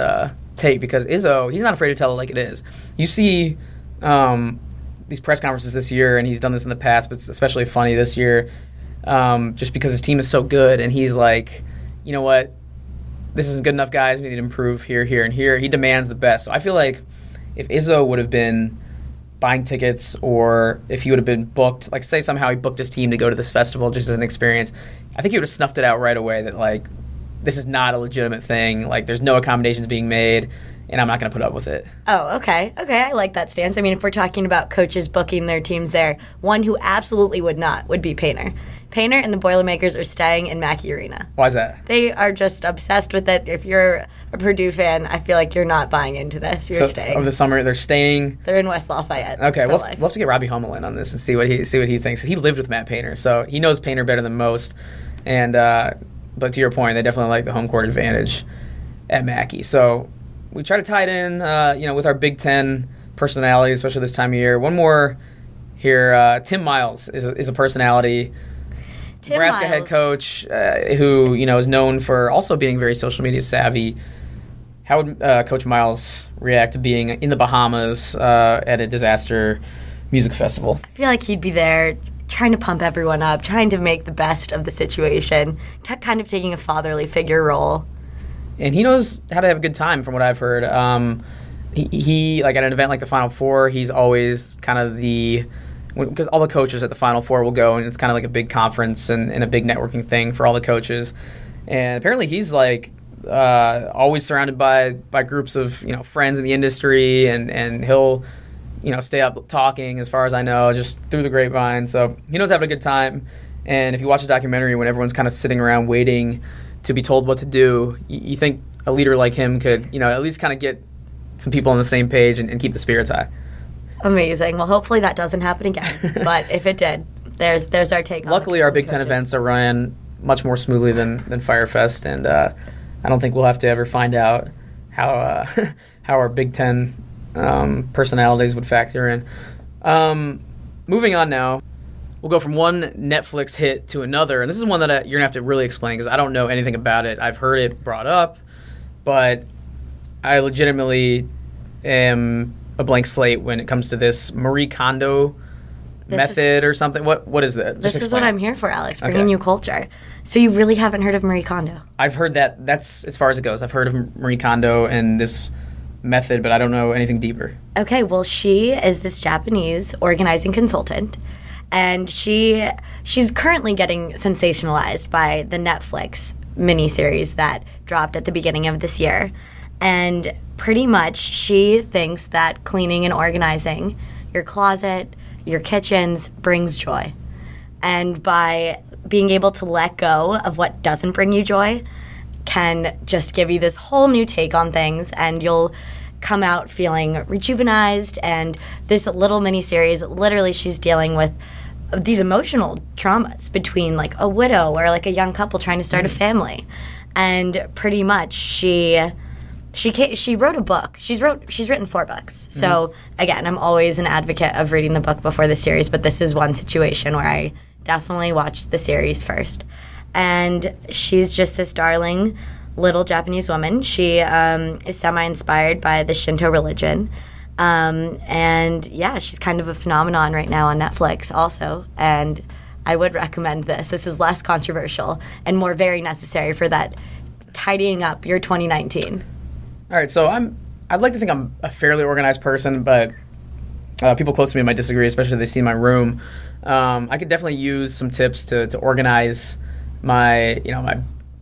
Speaker 1: take, because Izzo, he's not afraid to tell it like it is. You see these press conferences this year, and he's done this in the past, but it's especially funny this year, just because his team is so good, and he's like, you know what, this isn't good enough, guys. We need to improve here, here, and here. He demands the best. So I feel like if Izzo would have been buying tickets, or if he would have been booked, like, say somehow he booked his team to go to this festival just as an experience, I think he would have snuffed it out right away that, like, this is not a legitimate thing. Like, there's no accommodations being made, and I'm not going to put up with it.
Speaker 4: Oh, okay. Okay, I like that stance. I mean, if we're talking about coaches booking their teams there, one who absolutely would not would be Painter. Painter and the Boilermakers are staying in Mackey Arena.
Speaker 1: Why is that?
Speaker 4: They are just obsessed with it. If you're a Purdue fan, I feel like you're not buying into this. You're staying.
Speaker 1: Over the summer, they're staying.
Speaker 4: They're in West Lafayette.
Speaker 1: Okay, we'll have to get Robbie Hummel in on this and see what he thinks. He lived with Matt Painter, so he knows Painter better than most. And but to your point, they definitely like the home court advantage at Mackey. So we try to tie it in, with our Big Ten personalities, especially this time of year. One more here. Tim Miles is a personality. Nebraska head coach who is known for also being very social media savvy. How would Coach Miles react to being in the Bahamas at a disaster music festival?
Speaker 4: I feel like he'd be there trying to pump everyone up, trying to make the best of the situation, kind of taking a fatherly figure role.
Speaker 1: And he knows how to have a good time, from what I've heard. He like, at an event like the Final Four, he's always kind of because all the coaches at the Final Four will go, and it's kind of like a big conference and a big networking thing for all the coaches. And apparently he's like always surrounded by groups of friends in the industry, and he'll stay up talking, as far as I know, just through the grapevine. So he knows having a good time. And if you watch a documentary when everyone's kind of sitting around waiting to be told what to do, you think a leader like him could at least kind of get some people on the same page and keep the spirits high.
Speaker 4: Amazing. Well, hopefully that doesn't happen again. But if it did, there's our take on it.
Speaker 1: Luckily, our Big Ten events are run much more smoothly than Firefest, and I don't think we'll have to ever find out how our Big Ten personalities would factor in. Moving on now, we'll go from one Netflix hit to another, and this is one that you're going to have to really explain, because I don't know anything about it. I've heard it brought up, but I legitimately am a blank slate when it comes to this Marie Kondo method or something. What is that?
Speaker 4: This is what I'm here for, Alex, bringing you culture. So you really haven't heard of Marie Kondo?
Speaker 1: I've heard that. That's as far as it goes. I've heard of Marie Kondo and this method, but I don't know anything deeper.
Speaker 4: Okay, well, she is this Japanese organizing consultant And she's currently getting sensationalized by the Netflix miniseries that dropped at the beginning of this year. And pretty much she thinks that cleaning and organizing your closet, your kitchens brings joy. And by being able to let go of what doesn't bring you joy can just give you this whole new take on things, and you'll come out feeling rejuvenized. And this little mini-series, literally she's dealing with these emotional traumas between like a widow or like a young couple trying to start a family. And pretty much she wrote a book. She's written 4 books. So again, I'm always an advocate of reading the book before the series, but this is one situation where I definitely watched the series first. And she's just this darling little Japanese woman. She is semi-inspired by the Shinto religion. And yeah, she's kind of a phenomenon right now on Netflix also. And I would recommend this. This is less controversial and more very necessary for that tidying up your 2019.
Speaker 1: All right, so I'd like to think I'm a fairly organized person, but people close to me might disagree, especially if they see my room. I could definitely use some tips to organize my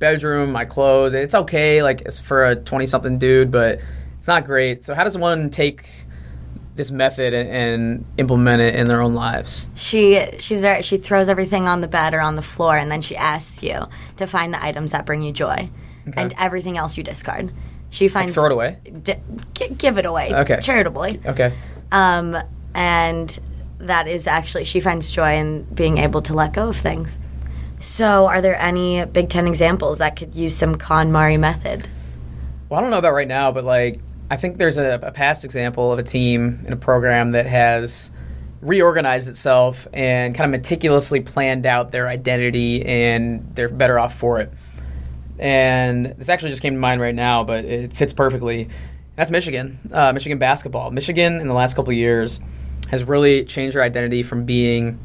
Speaker 1: bedroom, my clothes. It's okay, like it's for a 20-something dude, but it's not great. So how does one take this method and implement it in their own lives?
Speaker 4: She throws everything on the bed or on the floor, and then she asks you to find the items that bring you joy, and everything else you discard. She finds
Speaker 1: throw it away.
Speaker 4: Give it away.
Speaker 1: Okay.
Speaker 4: Charitably.
Speaker 1: Okay.
Speaker 4: And that is actually, she finds joy in being able to let go of things. So are there any Big Ten examples that could use some KonMari method?
Speaker 1: Well, I don't know about right now, but like I think there's a past example of a team in a program that has reorganized itself and kind of meticulously planned out their identity, and they're better off for it. And this actually just came to mind right now, but it fits perfectly. That's Michigan, Michigan basketball. Michigan in the last couple of years has really changed their identity from being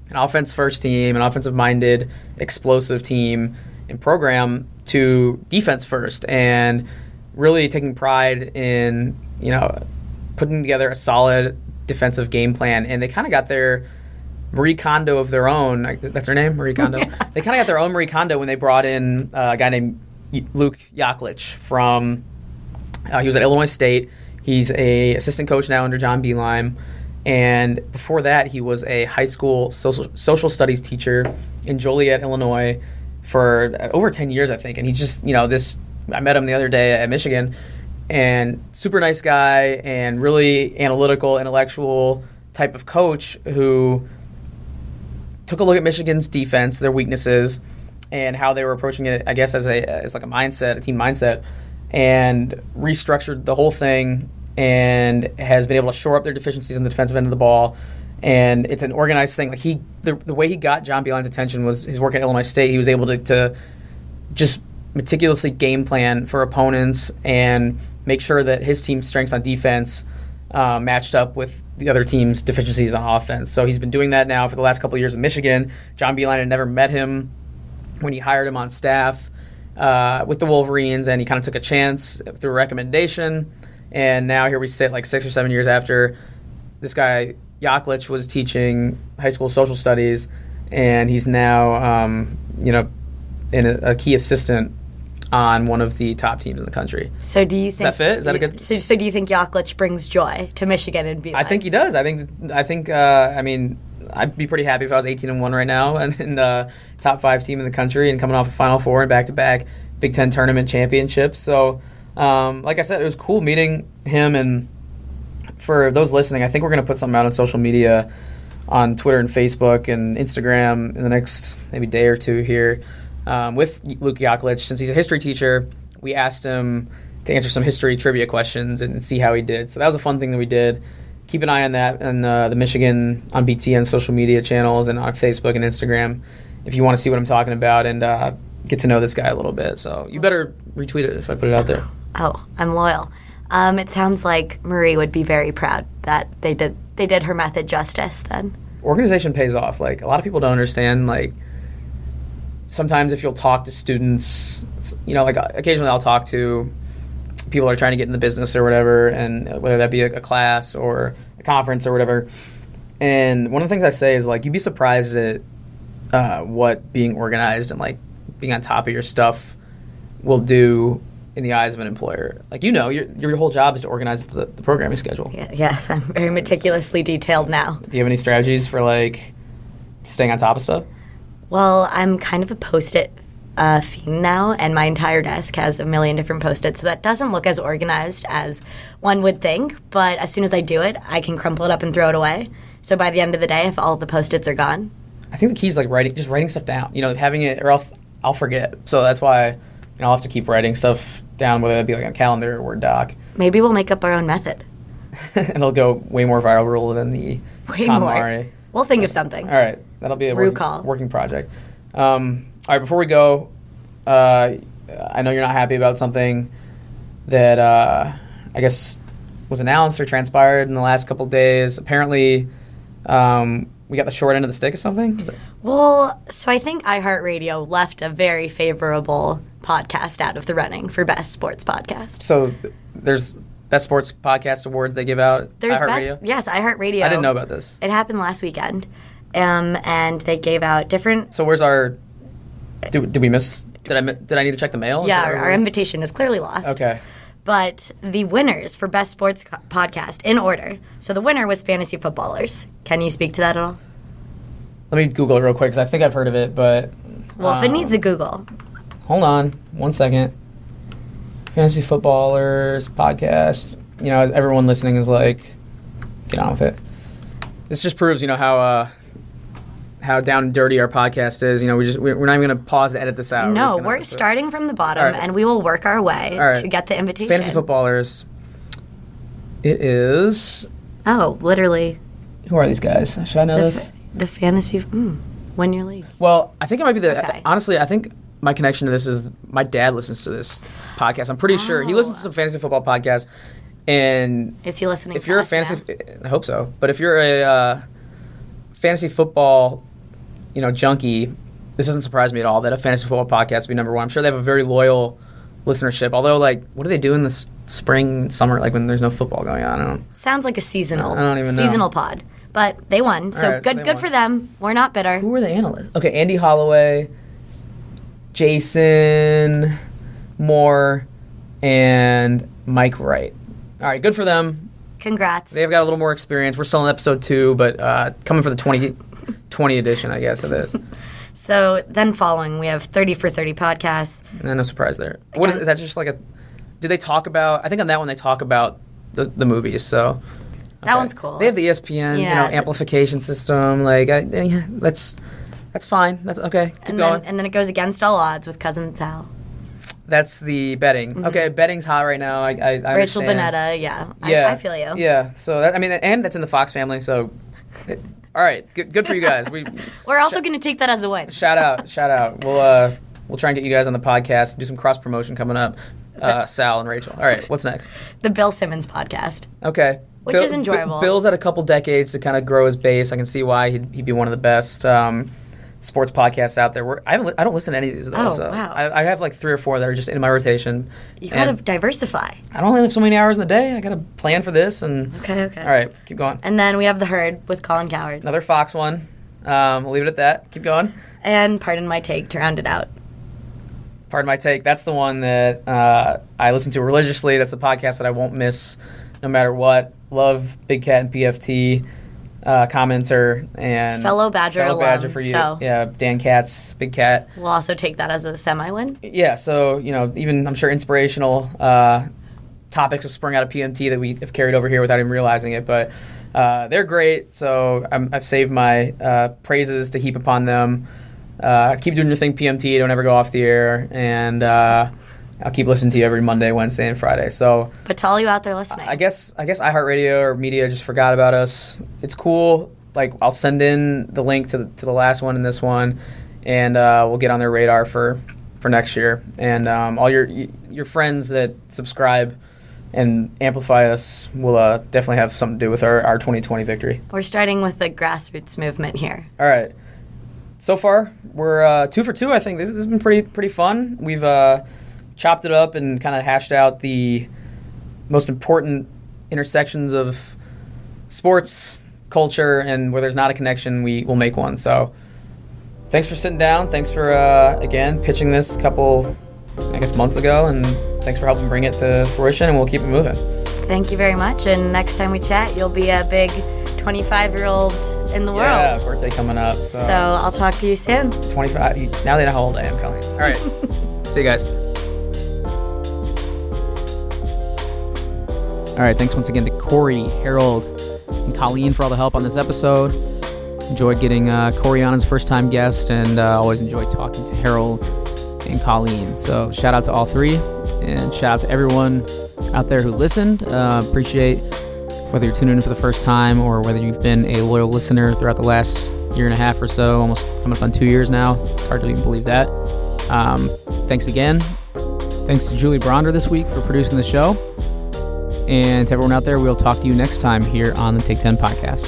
Speaker 1: an offense-first team, an offensive-minded, explosive team and program to defense-first, and really taking pride in, putting together a solid defensive game plan. And they kind of got their Marie Kondo of their own. That's her name, Marie Kondo. Yeah. They kind of got their own Marie Kondo when they brought in a guy named Luke Yaklich from. He was at Illinois State. He's a assistant coach now under John Beilein, and before that, he was a high school social studies teacher in Joliet, Illinois, for over 10 years, I think. And he's just, I met him the other day at Michigan, and super nice guy and really analytical, intellectual type of coach who took a look at Michigan's defense, their weaknesses, and how they were approaching it, I guess, as like a mindset, a team mindset, and restructured the whole thing and has been able to shore up their deficiencies on the defensive end of the ball. And it's an organized thing. Like the way he got John Beilein's attention was his work at Illinois State. He was able to just meticulously game plan for opponents and make sure that his team's strengths on defense matched up with the other team's deficiencies on offense. So he's been doing that now for the last couple of years at Michigan. John Beilein had never met him when he hired him on staff with the Wolverines, and he kind of took a chance through a recommendation. And now here we sit like 6 or 7 years after this guy Yaklich was teaching high school social studies, and he's now in a key assistant on one of the top teams in the country.
Speaker 4: So do you think...
Speaker 1: Does that fit? Is that a good...
Speaker 4: So do you think Yaklich brings joy to Michigan and Beilein?
Speaker 1: I think he does. I think I'd be pretty happy if I was 18-1 right now and top 5 team in the country and coming off a Final Four and back-to-back Big Ten tournament championships. So, like I said, it was cool meeting him. And for those listening, I think we're going to put something out on social media, on Twitter and Facebook and Instagram in the next maybe day or two here. With Luke Yaklich, since he's a history teacher, we asked him to answer some history trivia questions and see how he did. So that was a fun thing that we did. Keep an eye on that and the Michigan on BTN social media channels and on Facebook and Instagram if you want to see what I'm talking about and get to know this guy a little bit. So you better retweet it if I put it out there.
Speaker 4: Oh, I'm loyal. It sounds like Marie would be very proud that they did her method justice then.
Speaker 1: Organization pays off. Like, a lot of people don't understand, like, sometimes if you'll talk to students, like occasionally I'll talk to people that are trying to get in the business or whatever, and whether that be a class or a conference or whatever, And one of the things I say is, like, you'd be surprised at what being organized and, like, being on top of your stuff will do in the eyes of an employer. Like, your whole job is to organize the programming schedule.
Speaker 4: Yes, I'm very meticulously detailed now.
Speaker 1: Do you have any strategies for, like, staying on top of stuff?
Speaker 4: Well, I'm kind of a Post-it fiend now, and my entire desk has a million different Post-its, so that doesn't look as organized as one would think, but as soon as I do it, I can crumple it up and throw it away. So by the end of the day, if all the Post-its are gone...
Speaker 1: I think the key is, like, writing stuff down. Having it, or else I'll forget. So that's why I'll have to keep writing stuff down, whether it be like on a calendar or Word doc.
Speaker 4: Maybe we'll make up our own method.
Speaker 1: And it'll go way more viral than the
Speaker 4: way more. We'll think of something.
Speaker 1: All right. That'll be a working project. All right, before we go, I know you're not happy about something that I guess was announced or transpired in the last couple of days. Apparently, we got the short end of the stick or something?
Speaker 4: Well, so I think iHeartRadio left a very favorable podcast out of the running for Best Sports Podcast.
Speaker 1: So there's Best Sports Podcast Awards they give out.
Speaker 4: There's
Speaker 1: iHeartRadio?
Speaker 4: Yes, iHeartRadio.
Speaker 1: I didn't know about this.
Speaker 4: It happened last weekend. And they gave out different...
Speaker 1: So where's our... Did we miss... Did I need to check the mail?
Speaker 4: Yeah, our invitation is clearly lost.
Speaker 1: Okay.
Speaker 4: But the winners for Best Sports Podcast, in order. So the winner was Fantasy Footballers. Can you speak to that at all?
Speaker 1: Let me Google it real quick, because I think I've heard of it, but...
Speaker 4: Well, if it needs a Google.
Speaker 1: Hold on. 1 second. Fantasy Footballers Podcast. Everyone listening is like, get on with it. This just proves, how down and dirty our podcast is. We're not even going to pause to edit this out.
Speaker 4: No, we're starting from the bottom, and we will work our way to get the invitation.
Speaker 1: Fantasy Footballers. It is...
Speaker 4: Oh, literally.
Speaker 1: Who are these guys? Should I know this?
Speaker 4: The Fantasy... Win your league.
Speaker 1: Well, I think it might be the...
Speaker 4: Okay.
Speaker 1: Honestly, I think my connection to this is my dad listens to this podcast. I'm pretty sure. He listens to some fantasy football podcasts, and...
Speaker 4: Is he listening
Speaker 1: if you're a fantasy... I hope so. But if you're a fantasy football... junkie, this doesn't surprise me at all that a fantasy football podcast would be number one. I'm sure they have a very loyal listenership. Although, like, what do they do in the spring, summer, like when there's no football going on? I don't know.
Speaker 4: Sounds like a seasonal.
Speaker 1: I don't even know.
Speaker 4: Seasonal pod. But they won, so
Speaker 1: right,
Speaker 4: good for them. We're not bitter.
Speaker 1: Who were the analysts? Okay, Andy Holloway, Jason Moore, and Mike Wright. All right, good for them.
Speaker 4: Congrats.
Speaker 1: They've got a little more experience. We're still in episode 2, but coming for the 20 edition, I guess it is.
Speaker 4: So then following, we have 30 for 30 podcasts.
Speaker 1: No surprise there. What is that just like a... Do they talk about... I think on that one they talk about the movies, so... Okay.
Speaker 4: That one's cool.
Speaker 1: They have the ESPN, amplification system. Like, that's fine. That's okay. Keep going.
Speaker 4: And then it goes against all odds with Cousin Sal.
Speaker 1: That's the betting. Mm-hmm. Okay, betting's hot right now. I
Speaker 4: Rachel
Speaker 1: understand.
Speaker 4: Bonetta, yeah. I feel you.
Speaker 1: Yeah. So and that's in the Fox family. So, all right, good for you guys.
Speaker 4: We're also going to take that as a win.
Speaker 1: Shout out. We'll try and get you guys on the podcast. Do some cross promotion coming up. Sal and Rachel. All right, what's next?
Speaker 4: The Bill Simmons podcast.
Speaker 1: Okay.
Speaker 4: Which is enjoyable.
Speaker 1: Bill's had a couple decades to kind of grow his base. I can see why he'd be one of the best sports podcasts out there. I don't listen to any of these, though.
Speaker 4: Wow.
Speaker 1: I have like 3 or 4 that are just in my rotation.
Speaker 4: You got to diversify.
Speaker 1: I don't only have so many hours in the day. I got to plan for this. And
Speaker 4: Okay.
Speaker 1: All right, keep going.
Speaker 4: And then we have The Herd with Colin Cowherd.
Speaker 1: Another Fox one. We'll leave it at that. Keep going.
Speaker 4: And Pardon My Take to round it out.
Speaker 1: Pardon My Take. That's the one that I listen to religiously. That's the podcast that I won't miss no matter what. Love Big Cat and PFT commenter and
Speaker 4: fellow Badger
Speaker 1: for you.
Speaker 4: So
Speaker 1: yeah, Dan Katz, Big Cat.
Speaker 4: We'll also take that as a semi-win.
Speaker 1: Yeah, so even I'm sure inspirational topics have sprung out of PMT that we have carried over here without even realizing it. But they're great, so I've saved my praises to heap upon them. Keep doing your thing, PMT. Don't ever go off the air, and I'll keep listening to you every Monday, Wednesday, and Friday. So,
Speaker 4: but to all you out there listening,
Speaker 1: I guess iHeartRadio or media just forgot about us. It's cool. Like, I'll send in the link to the last one and this one, and we'll get on their radar for next year. And all your friends that subscribe and amplify us will definitely have something to do with our 2020 victory.
Speaker 4: We're starting with the grassroots movement here.
Speaker 1: All right. So far, we're 2 for 2. I think this has been pretty fun. We've chopped it up and kind of hashed out the most important intersections of sports, culture, and where there's not a connection, we will make one. So thanks for sitting down. Thanks for, again, pitching this a couple, I guess, months ago, and thanks for helping bring it to fruition, and we'll keep it moving.
Speaker 4: Thank you very much, and next time we chat, you'll be a big 25-year-old in the world.
Speaker 1: Yeah, birthday coming up.
Speaker 4: So I'll talk to you soon.
Speaker 1: 25. Now they know how old I am, Colleen. All right. See you guys. All right, thanks once again to Cory, Harold, and Colleen for all the help on this episode. Enjoyed getting Cory on as first-time guest, and always enjoyed talking to Harold and Colleen. So shout out to all three, and shout out to everyone out there who listened. Appreciate whether you're tuning in for the first time or whether you've been a loyal listener throughout the last year and a half or so, almost coming up on 2 years now. It's hard to even believe that. Thanks again. Thanks to Julie Bronder this week for producing the show. And to everyone out there, we'll talk to you next time here on the Take 10 podcast.